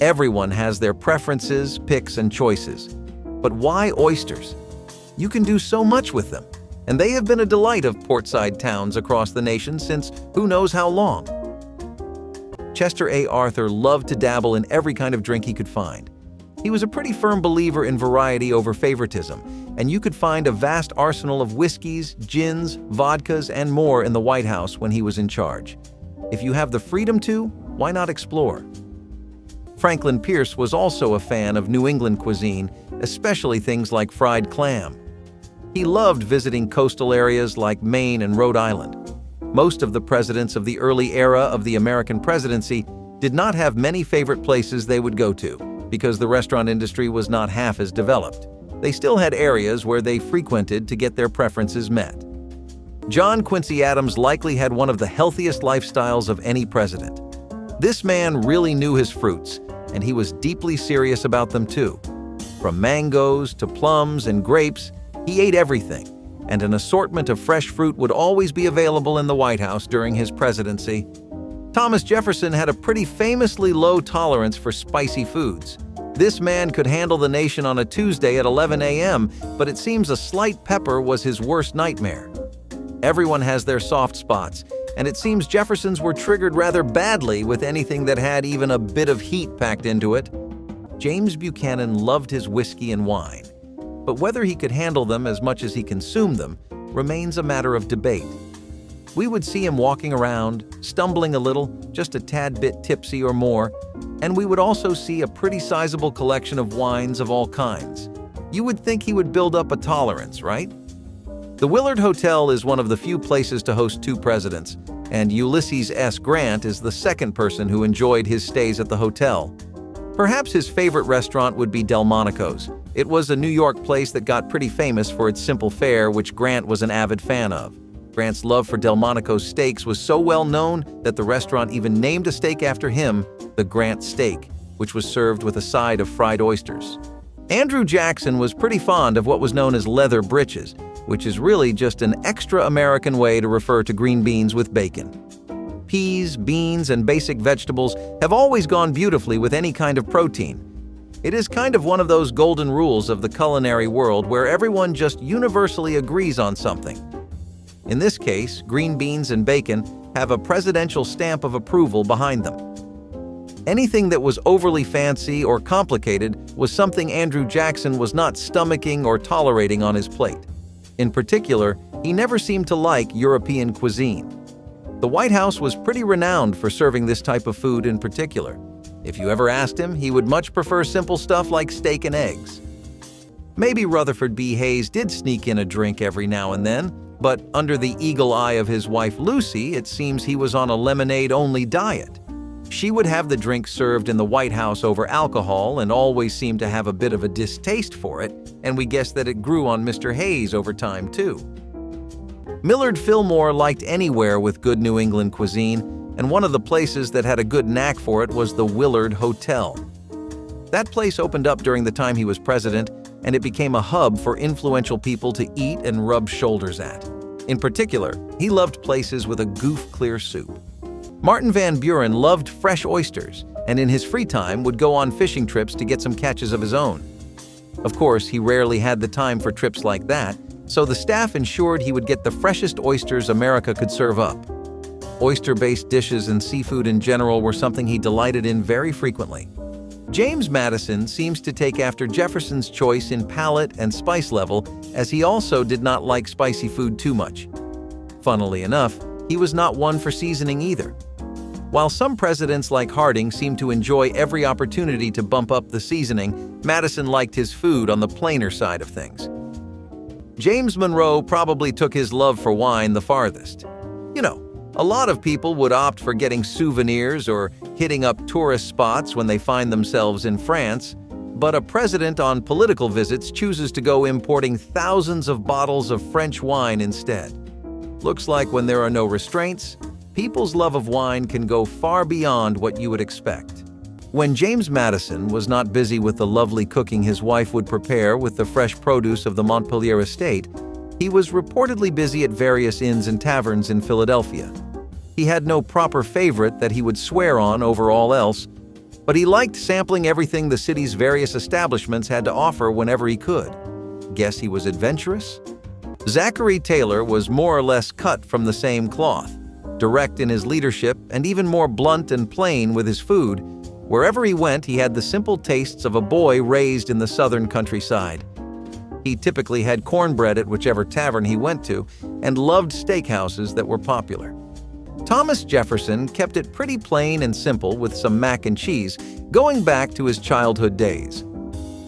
Everyone has their preferences, picks, and choices. But why oysters? You can do so much with them, and they have been a delight of portside towns across the nation since who knows how long. Chester A. Arthur loved to dabble in every kind of drink he could find. He was a pretty firm believer in variety over favoritism, and you could find a vast arsenal of whiskeys, gins, vodkas, and more in the White House when he was in charge. If you have the freedom to, why not explore? Franklin Pierce was also a fan of New England cuisine, especially things like fried clam. He loved visiting coastal areas like Maine and Rhode Island. Most of the presidents of the early era of the American presidency did not have many favorite places they would go to, because the restaurant industry was not half as developed. They still had areas where they frequented to get their preferences met. John Quincy Adams likely had one of the healthiest lifestyles of any president. This man really knew his fruits, and he was deeply serious about them too. From mangoes to plums and grapes, he ate everything, and an assortment of fresh fruit would always be available in the White House during his presidency. Thomas Jefferson had a pretty famously low tolerance for spicy foods. This man could handle the nation on a Tuesday at 11 a.m., but it seems a slight pepper was his worst nightmare. Everyone has their soft spots, and it seems Jefferson's were triggered rather badly with anything that had even a bit of heat packed into it. James Buchanan loved his whiskey and wine, but whether he could handle them as much as he consumed them remains a matter of debate. We would see him walking around, stumbling a little, just a tad bit tipsy or more, and we would also see a pretty sizable collection of wines of all kinds. You would think he would build up a tolerance, right? The Willard Hotel is one of the few places to host two presidents, and Ulysses S. Grant is the second person who enjoyed his stays at the hotel. Perhaps his favorite restaurant would be Delmonico's. It was a New York place that got pretty famous for its simple fare, which Grant was an avid fan of. Grant's love for Delmonico's steaks was so well known that the restaurant even named a steak after him, the Grant Steak, which was served with a side of fried oysters. Andrew Jackson was pretty fond of what was known as leather britches, which is really just an extra American way to refer to green beans with bacon. Peas, beans, and basic vegetables have always gone beautifully with any kind of protein. It is kind of one of those golden rules of the culinary world where everyone just universally agrees on something. In this case, green beans and bacon have a presidential stamp of approval behind them. Anything that was overly fancy or complicated was something Andrew Jackson was not stomaching or tolerating on his plate. In particular, he never seemed to like European cuisine. The White House was pretty renowned for serving this type of food in particular. If you ever asked him, he would much prefer simple stuff like steak and eggs. Maybe Rutherford B. Hayes did sneak in a drink every now and then, but under the eagle eye of his wife Lucy, it seems he was on a lemonade-only diet. She would have the drink served in the White House over alcohol and always seemed to have a bit of a distaste for it, and we guess that it grew on Mr. Hayes over time too. Millard Fillmore liked anywhere with good New England cuisine, and one of the places that had a good knack for it was the Willard Hotel. That place opened up during the time he was president, and it became a hub for influential people to eat and rub shoulders at. In particular, he loved places with a goof-clear soup. Martin Van Buren loved fresh oysters, and in his free time would go on fishing trips to get some catches of his own. Of course, he rarely had the time for trips like that, so the staff ensured he would get the freshest oysters America could serve up. Oyster-based dishes and seafood in general were something he delighted in very frequently. James Madison seems to take after Jefferson's choice in palate and spice level, as he also did not like spicy food too much. Funnily enough, he was not one for seasoning either. While some presidents like Harding seemed to enjoy every opportunity to bump up the seasoning, Madison liked his food on the plainer side of things. James Monroe probably took his love for wine the farthest. You know, a lot of people would opt for getting souvenirs or hitting up tourist spots when they find themselves in France, but a president on political visits chooses to go importing thousands of bottles of French wine instead. Looks like when there are no restraints, people's love of wine can go far beyond what you would expect. When James Madison was not busy with the lovely cooking his wife would prepare with the fresh produce of the Montpelier estate, he was reportedly busy at various inns and taverns in Philadelphia. He had no proper favorite that he would swear on over all else, but he liked sampling everything the city's various establishments had to offer whenever he could. Guess he was adventurous? Zachary Taylor was more or less cut from the same cloth, direct in his leadership and even more blunt and plain with his food. Wherever he went, he had the simple tastes of a boy raised in the southern countryside. He typically had cornbread at whichever tavern he went to and loved steakhouses that were popular. Thomas Jefferson kept it pretty plain and simple with some mac and cheese, going back to his childhood days.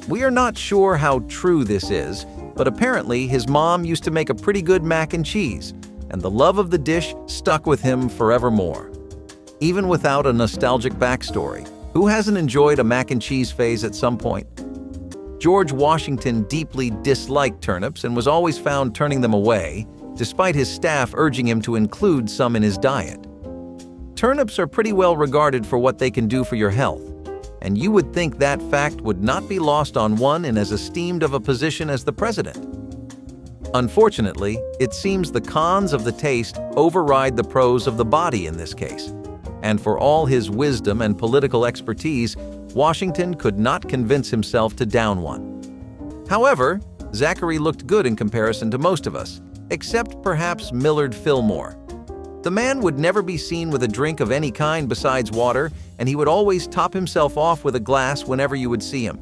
We are not sure how true this is, but apparently his mom used to make a pretty good mac and cheese, and the love of the dish stuck with him forevermore. Even without a nostalgic backstory, who hasn't enjoyed a mac and cheese phase at some point? George Washington deeply disliked turnips and was always found turning them away, despite his staff urging him to include some in his diet. Turnips are pretty well regarded for what they can do for your health, and you would think that fact would not be lost on one in as esteemed of a position as the president. Unfortunately, it seems the cons of the taste override the pros of the body in this case. And for all his wisdom and political expertise, Washington could not convince himself to down one. However, Zachary looked good in comparison to most of us, except perhaps Millard Fillmore. The man would never be seen with a drink of any kind besides water, and he would always top himself off with a glass whenever you would see him.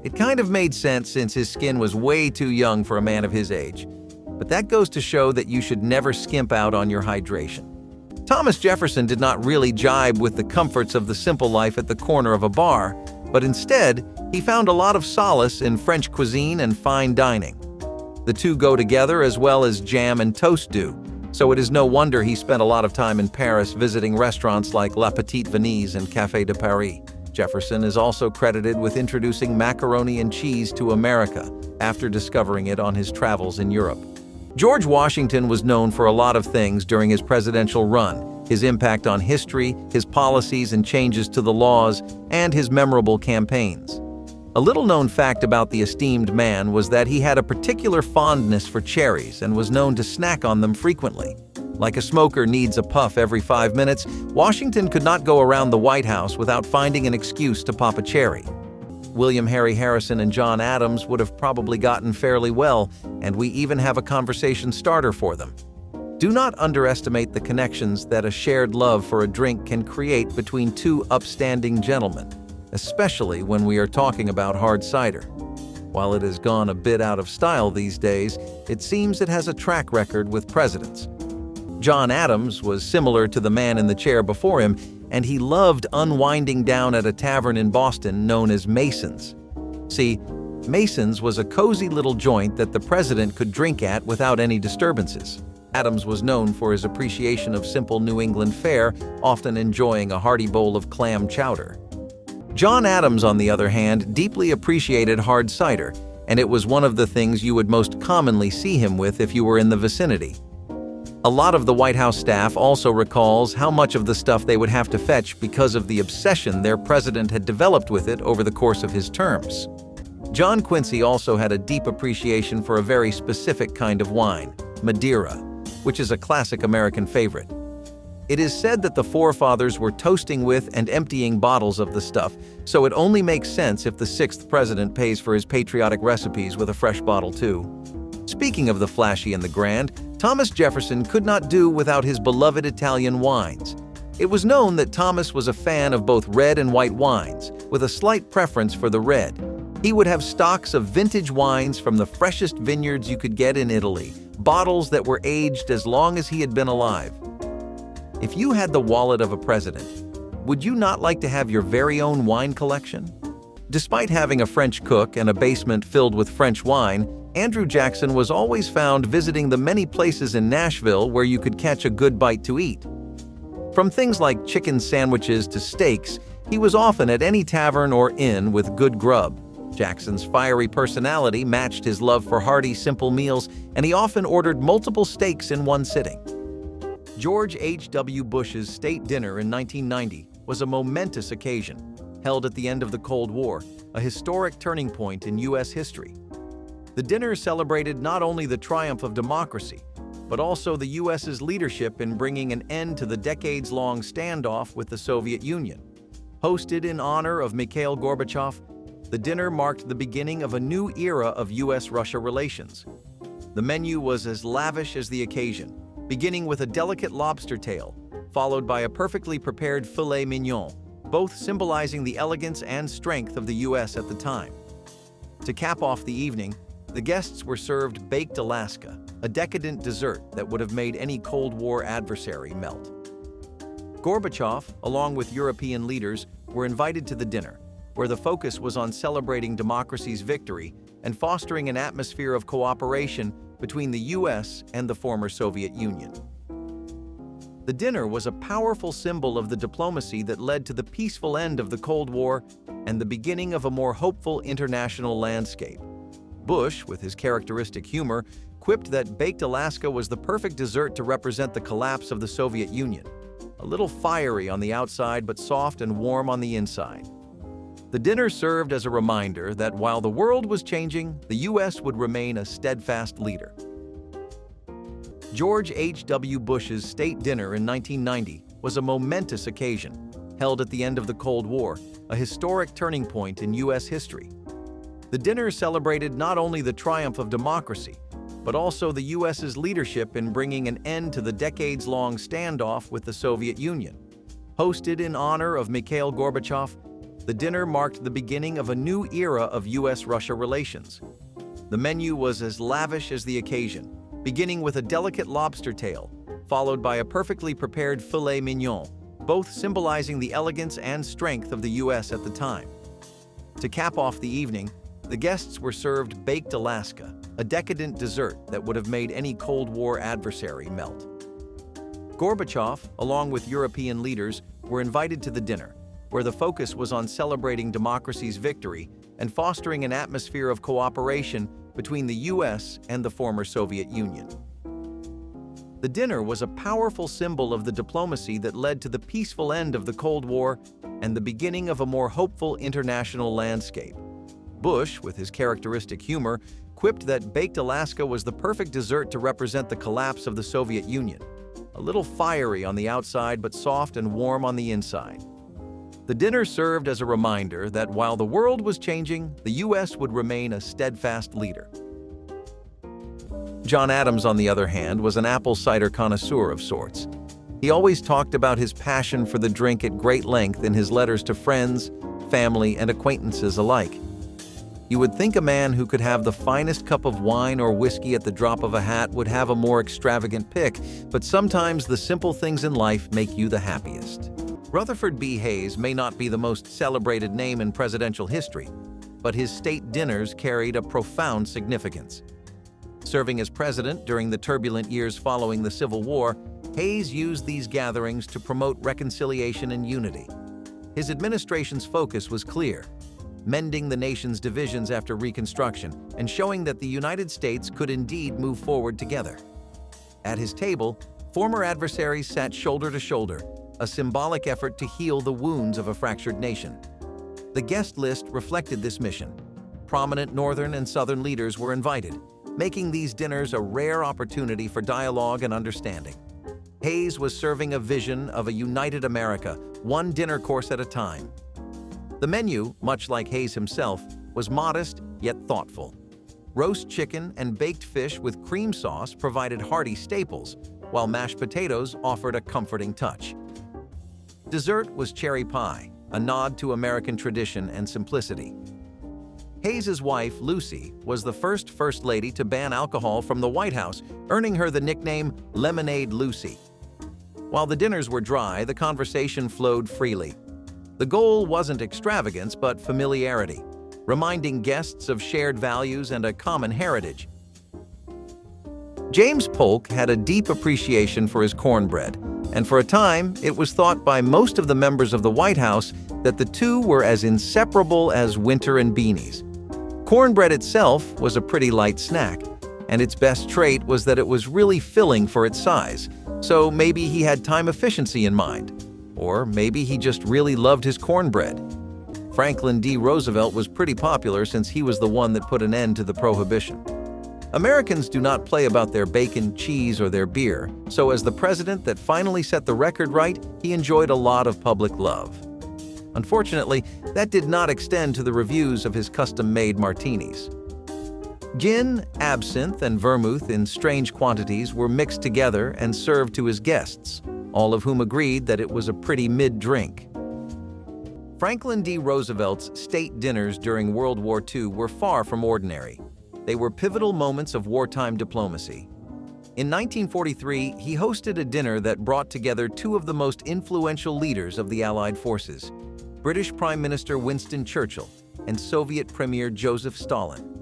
It kind of made sense since his skin was way too young for a man of his age. But that goes to show that you should never skimp out on your hydration. Thomas Jefferson did not really jibe with the comforts of the simple life at the corner of a bar, but instead, he found a lot of solace in French cuisine and fine dining. The two go together as well as jam and toast do, so it is no wonder he spent a lot of time in Paris visiting restaurants like La Petite Venise and Café de Paris. Jefferson is also credited with introducing macaroni and cheese to America after discovering it on his travels in Europe. George Washington was known for a lot of things during his presidential run: his impact on history, his policies and changes to the laws, and his memorable campaigns. A little-known fact about the esteemed man was that he had a particular fondness for cherries and was known to snack on them frequently. Like a smoker needs a puff every 5 minutes, Washington could not go around the White House without finding an excuse to pop a cherry. William Henry Harrison and John Adams would have probably gotten fairly well, and we even have a conversation starter for them. Do not underestimate the connections that a shared love for a drink can create between two upstanding gentlemen, especially when we are talking about hard cider. While it has gone a bit out of style these days, it seems it has a track record with presidents. John Adams was similar to the man in the chair before him, and he loved unwinding down at a tavern in Boston known as Mason's. See, Mason's was a cozy little joint that the president could drink at without any disturbances. Adams was known for his appreciation of simple New England fare, often enjoying a hearty bowl of clam chowder. John Adams, on the other hand, deeply appreciated hard cider, and it was one of the things you would most commonly see him with if you were in the vicinity. A lot of the White House staff also recalls how much of the stuff they would have to fetch because of the obsession their president had developed with it over the course of his terms. John Quincy also had a deep appreciation for a very specific kind of wine, Madeira, which is a classic American favorite. It is said that the forefathers were toasting with and emptying bottles of the stuff, so it only makes sense if the sixth president pays for his patriotic recipes with a fresh bottle too. Speaking of the flashy and the grand, Thomas Jefferson could not do without his beloved Italian wines. It was known that Thomas was a fan of both red and white wines, with a slight preference for the red. He would have stocks of vintage wines from the freshest vineyards you could get in Italy, bottles that were aged as long as he had been alive. If you had the wallet of a president, would you not like to have your very own wine collection? Despite having a French cook and a basement filled with French wine, Andrew Jackson was always found visiting the many places in Nashville where you could catch a good bite to eat. From things like chicken sandwiches to steaks, he was often at any tavern or inn with good grub. Jackson's fiery personality matched his love for hearty, simple meals, and he often ordered multiple steaks in one sitting. George H.W. Bush's state dinner in 1990 was a momentous occasion, held at the end of the Cold War, a historic turning point in U.S. history. The dinner celebrated not only the triumph of democracy, but also the U.S.'s leadership in bringing an end to the decades-long standoff with the Soviet Union. Hosted in honor of Mikhail Gorbachev, the dinner marked the beginning of a new era of U.S.-Russia relations. The menu was as lavish as the occasion, beginning with a delicate lobster tail, followed by a perfectly prepared filet mignon, both symbolizing the elegance and strength of the U.S. at the time. To cap off the evening, the guests were served baked Alaska, a decadent dessert that would have made any Cold War adversary melt. Gorbachev, along with European leaders, were invited to the dinner, where the focus was on celebrating democracy's victory and fostering an atmosphere of cooperation between the U.S. and the former Soviet Union. The dinner was a powerful symbol of the diplomacy that led to the peaceful end of the Cold War and the beginning of a more hopeful international landscape. Bush, with his characteristic humor, quipped that baked Alaska was the perfect dessert to represent the collapse of the Soviet Union, a little fiery on the outside but soft and warm on the inside. The dinner served as a reminder that while the world was changing, the U.S. would remain a steadfast leader. George H.W. Bush's state dinner in 1990 was a momentous occasion, held at the end of the Cold War, a historic turning point in U.S. history. The dinner celebrated not only the triumph of democracy, but also the U.S.'s leadership in bringing an end to the decades-long standoff with the Soviet Union. Hosted in honor of Mikhail Gorbachev, the dinner marked the beginning of a new era of U.S.-Russia relations. The menu was as lavish as the occasion, beginning with a delicate lobster tail, followed by a perfectly prepared filet mignon, both symbolizing the elegance and strength of the U.S. at the time. To cap off the evening, the guests were served baked Alaska, a decadent dessert that would have made any Cold War adversary melt. Gorbachev, along with European leaders, were invited to the dinner, where the focus was on celebrating democracy's victory and fostering an atmosphere of cooperation between the U.S. and the former Soviet Union. The dinner was a powerful symbol of the diplomacy that led to the peaceful end of the Cold War and the beginning of a more hopeful international landscape. Bush, with his characteristic humor, quipped that baked Alaska was the perfect dessert to represent the collapse of the Soviet Union, a little fiery on the outside but soft and warm on the inside. The dinner served as a reminder that while the world was changing, the U.S. would remain a steadfast leader. John Adams, on the other hand, was an apple cider connoisseur of sorts. He always talked about his passion for the drink at great length in his letters to friends, family, and acquaintances alike. You would think a man who could have the finest cup of wine or whiskey at the drop of a hat would have a more extravagant pick, but sometimes the simple things in life make you the happiest. Rutherford B. Hayes may not be the most celebrated name in presidential history, but his state dinners carried a profound significance. Serving as president during the turbulent years following the Civil War, Hayes used these gatherings to promote reconciliation and unity. His administration's focus was clear: mending the nation's divisions after Reconstruction and showing that the United States could indeed move forward together. At his table, former adversaries sat shoulder to shoulder, a symbolic effort to heal the wounds of a fractured nation. The guest list reflected this mission. Prominent Northern and Southern leaders were invited, making these dinners a rare opportunity for dialogue and understanding. Hayes was serving a vision of a united America, one dinner course at a time. The menu, much like Hayes himself, was modest yet thoughtful. Roast chicken and baked fish with cream sauce provided hearty staples, while mashed potatoes offered a comforting touch. Dessert was cherry pie, a nod to American tradition and simplicity. Hayes's wife, Lucy, was the first First Lady to ban alcohol from the White House, earning her the nickname Lemonade Lucy. While the dinners were dry, the conversation flowed freely. The goal wasn't extravagance, but familiarity, reminding guests of shared values and a common heritage. James Polk had a deep appreciation for his cornbread, and for a time, it was thought by most of the members of the White House that the two were as inseparable as winter and beanies. Cornbread itself was a pretty light snack, and its best trait was that it was really filling for its size, so maybe he had time efficiency in mind. Or maybe he just really loved his cornbread. Franklin D. Roosevelt was pretty popular since he was the one that put an end to the prohibition. Americans do not play about their bacon, cheese, or their beer, so as the president that finally set the record right, he enjoyed a lot of public love. Unfortunately, that did not extend to the reviews of his custom-made martinis. Gin, absinthe, and vermouth in strange quantities were mixed together and served to his guests, all of whom agreed that it was a pretty mid-drink. Franklin D. Roosevelt's state dinners during World War II were far from ordinary. They were pivotal moments of wartime diplomacy. In 1943, he hosted a dinner that brought together two of the most influential leaders of the Allied forces, British Prime Minister Winston Churchill and Soviet Premier Joseph Stalin.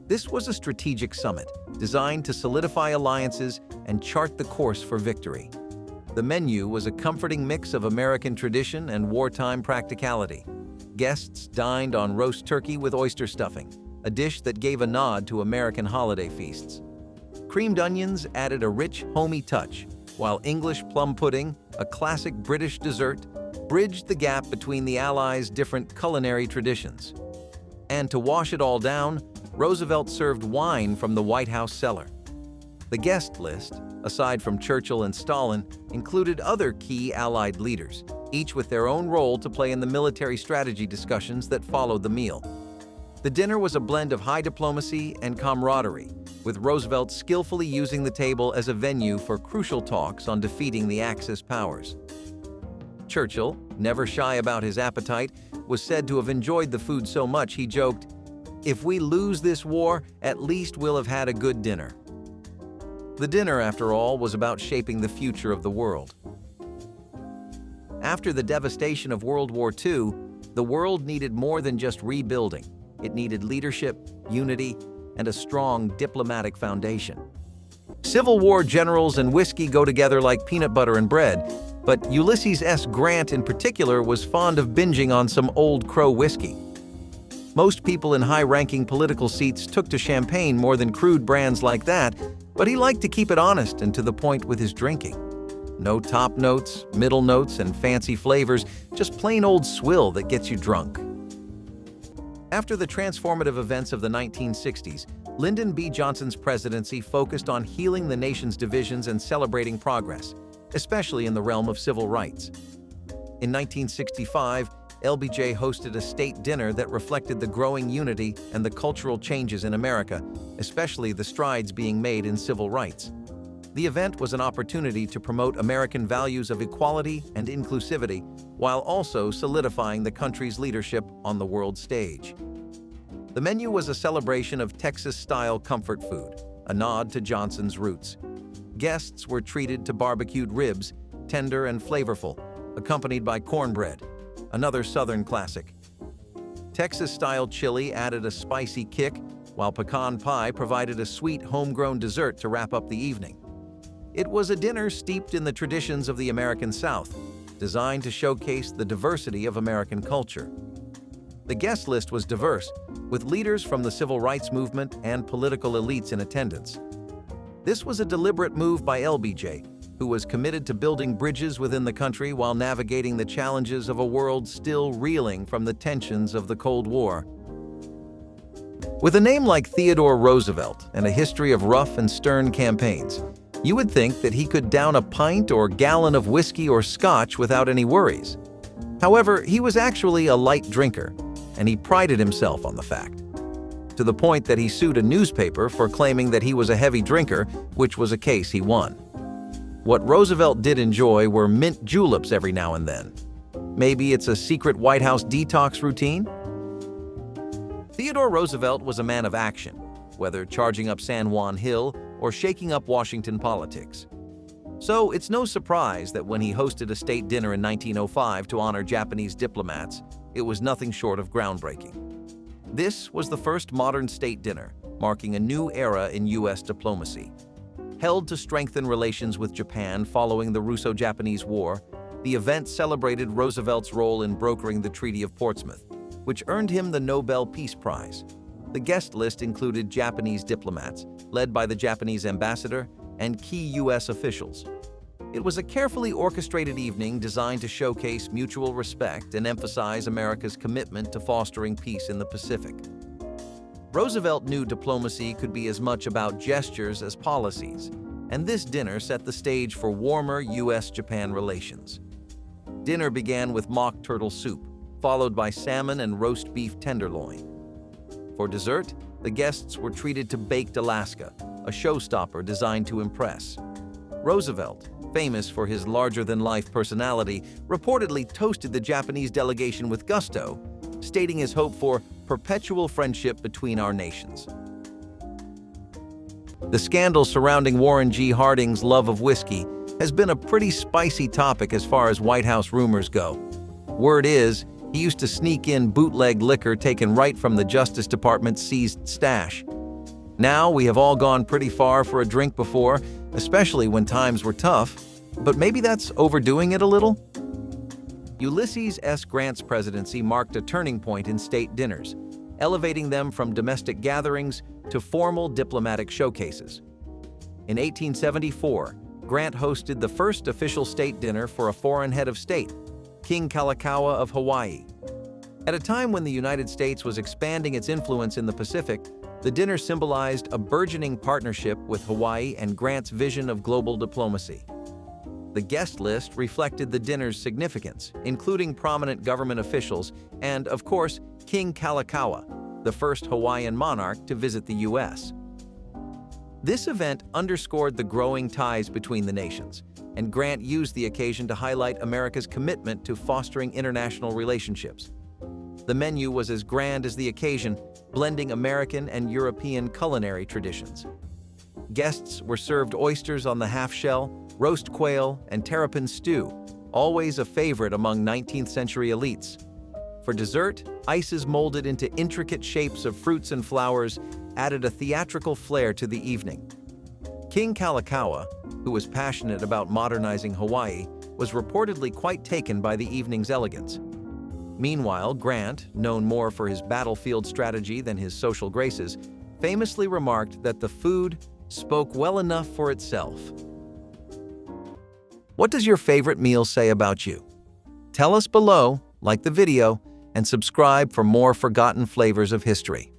This was a strategic summit designed to solidify alliances and chart the course for victory. The menu was a comforting mix of American tradition and wartime practicality. Guests dined on roast turkey with oyster stuffing, a dish that gave a nod to American holiday feasts. Creamed onions added a rich, homey touch, while English plum pudding, a classic British dessert, bridged the gap between the Allies' different culinary traditions. And to wash it all down, Roosevelt served wine from the White House cellar. The guest list, aside from Churchill and Stalin, included other key Allied leaders, each with their own role to play in the military strategy discussions that followed the meal. The dinner was a blend of high diplomacy and camaraderie, with Roosevelt skillfully using the table as a venue for crucial talks on defeating the Axis powers. Churchill, never shy about his appetite, was said to have enjoyed the food so much he joked, "If we lose this war, at least we'll have had a good dinner." The dinner, after all, was about shaping the future of the world. After the devastation of World War II, the world needed more than just rebuilding. It needed leadership, unity, and a strong diplomatic foundation. Civil War generals and whiskey go together like peanut butter and bread, but Ulysses S. Grant in particular was fond of binging on some Old Crow whiskey. Most people in high-ranking political seats took to champagne more than crude brands like that, but he liked to keep it honest and to the point with his drinking. No top notes, middle notes, and fancy flavors, just plain old swill that gets you drunk. After the transformative events of the 1960s, Lyndon B. Johnson's presidency focused on healing the nation's divisions and celebrating progress, especially in the realm of civil rights. In 1965, LBJ hosted a state dinner that reflected the growing unity and the cultural changes in America, especially the strides being made in civil rights. The event was an opportunity to promote American values of equality and inclusivity, while also solidifying the country's leadership on the world stage. The menu was a celebration of Texas-style comfort food, a nod to Johnson's roots. Guests were treated to barbecued ribs, tender and flavorful, accompanied by cornbread, another Southern classic. Texas-style chili added a spicy kick, while pecan pie provided a sweet homegrown dessert to wrap up the evening. It was a dinner steeped in the traditions of the American South, designed to showcase the diversity of American culture. The guest list was diverse, with leaders from the civil rights movement and political elites in attendance. This was a deliberate move by LBJ, who was committed to building bridges within the country while navigating the challenges of a world still reeling from the tensions of the Cold War. With a name like Theodore Roosevelt and a history of rough and stern campaigns, you would think that he could down a pint or gallon of whiskey or scotch without any worries. However, he was actually a light drinker, and he prided himself on the fact, to the point that he sued a newspaper for claiming that he was a heavy drinker, which was a case he won. What Roosevelt did enjoy were mint juleps every now and then. Maybe it's a secret White House detox routine? Theodore Roosevelt was a man of action, whether charging up San Juan Hill or shaking up Washington politics. So it's no surprise that when he hosted a state dinner in 1905 to honor Japanese diplomats, it was nothing short of groundbreaking. This was the first modern state dinner, marking a new era in U.S. diplomacy. Held to strengthen relations with Japan following the Russo-Japanese War, the event celebrated Roosevelt's role in brokering the Treaty of Portsmouth, which earned him the Nobel Peace Prize. The guest list included Japanese diplomats, led by the Japanese ambassador, and key U.S. officials. It was a carefully orchestrated evening designed to showcase mutual respect and emphasize America's commitment to fostering peace in the Pacific. Roosevelt knew diplomacy could be as much about gestures as policies, and this dinner set the stage for warmer U.S.-Japan relations. Dinner began with mock turtle soup, followed by salmon and roast beef tenderloin. For dessert, the guests were treated to baked Alaska, a showstopper designed to impress. Roosevelt, famous for his larger-than-life personality, reportedly toasted the Japanese delegation with gusto, stating his hope for perpetual friendship between our nations. The scandal surrounding Warren G. Harding's love of whiskey has been a pretty spicy topic as far as White House rumors go. Word is, he used to sneak in bootleg liquor taken right from the Justice Department's seized stash. Now, we have all gone pretty far for a drink before, especially when times were tough, but maybe that's overdoing it a little? Ulysses S. Grant's presidency marked a turning point in state dinners, elevating them from domestic gatherings to formal diplomatic showcases. In 1874, Grant hosted the first official state dinner for a foreign head of state. King Kalakaua of Hawaii. At a time when the United States was expanding its influence in the Pacific, the dinner symbolized a burgeoning partnership with Hawaii and Grant's vision of global diplomacy. The guest list reflected the dinner's significance, including prominent government officials and, of course, King Kalakaua, the first Hawaiian monarch to visit the U.S. This event underscored the growing ties between the nations, and Grant used the occasion to highlight America's commitment to fostering international relationships. The menu was as grand as the occasion, blending American and European culinary traditions. Guests were served oysters on the half-shell, roast quail, and terrapin stew, always a favorite among 19th-century elites. For dessert, ices molded into intricate shapes of fruits and flowers added a theatrical flair to the evening. King Kalakaua, who was passionate about modernizing Hawaii, was reportedly quite taken by the evening's elegance. Meanwhile, Grant, known more for his battlefield strategy than his social graces, famously remarked that the food spoke well enough for itself. What does your favorite meal say about you? Tell us below, like the video, and subscribe for more forgotten flavors of history.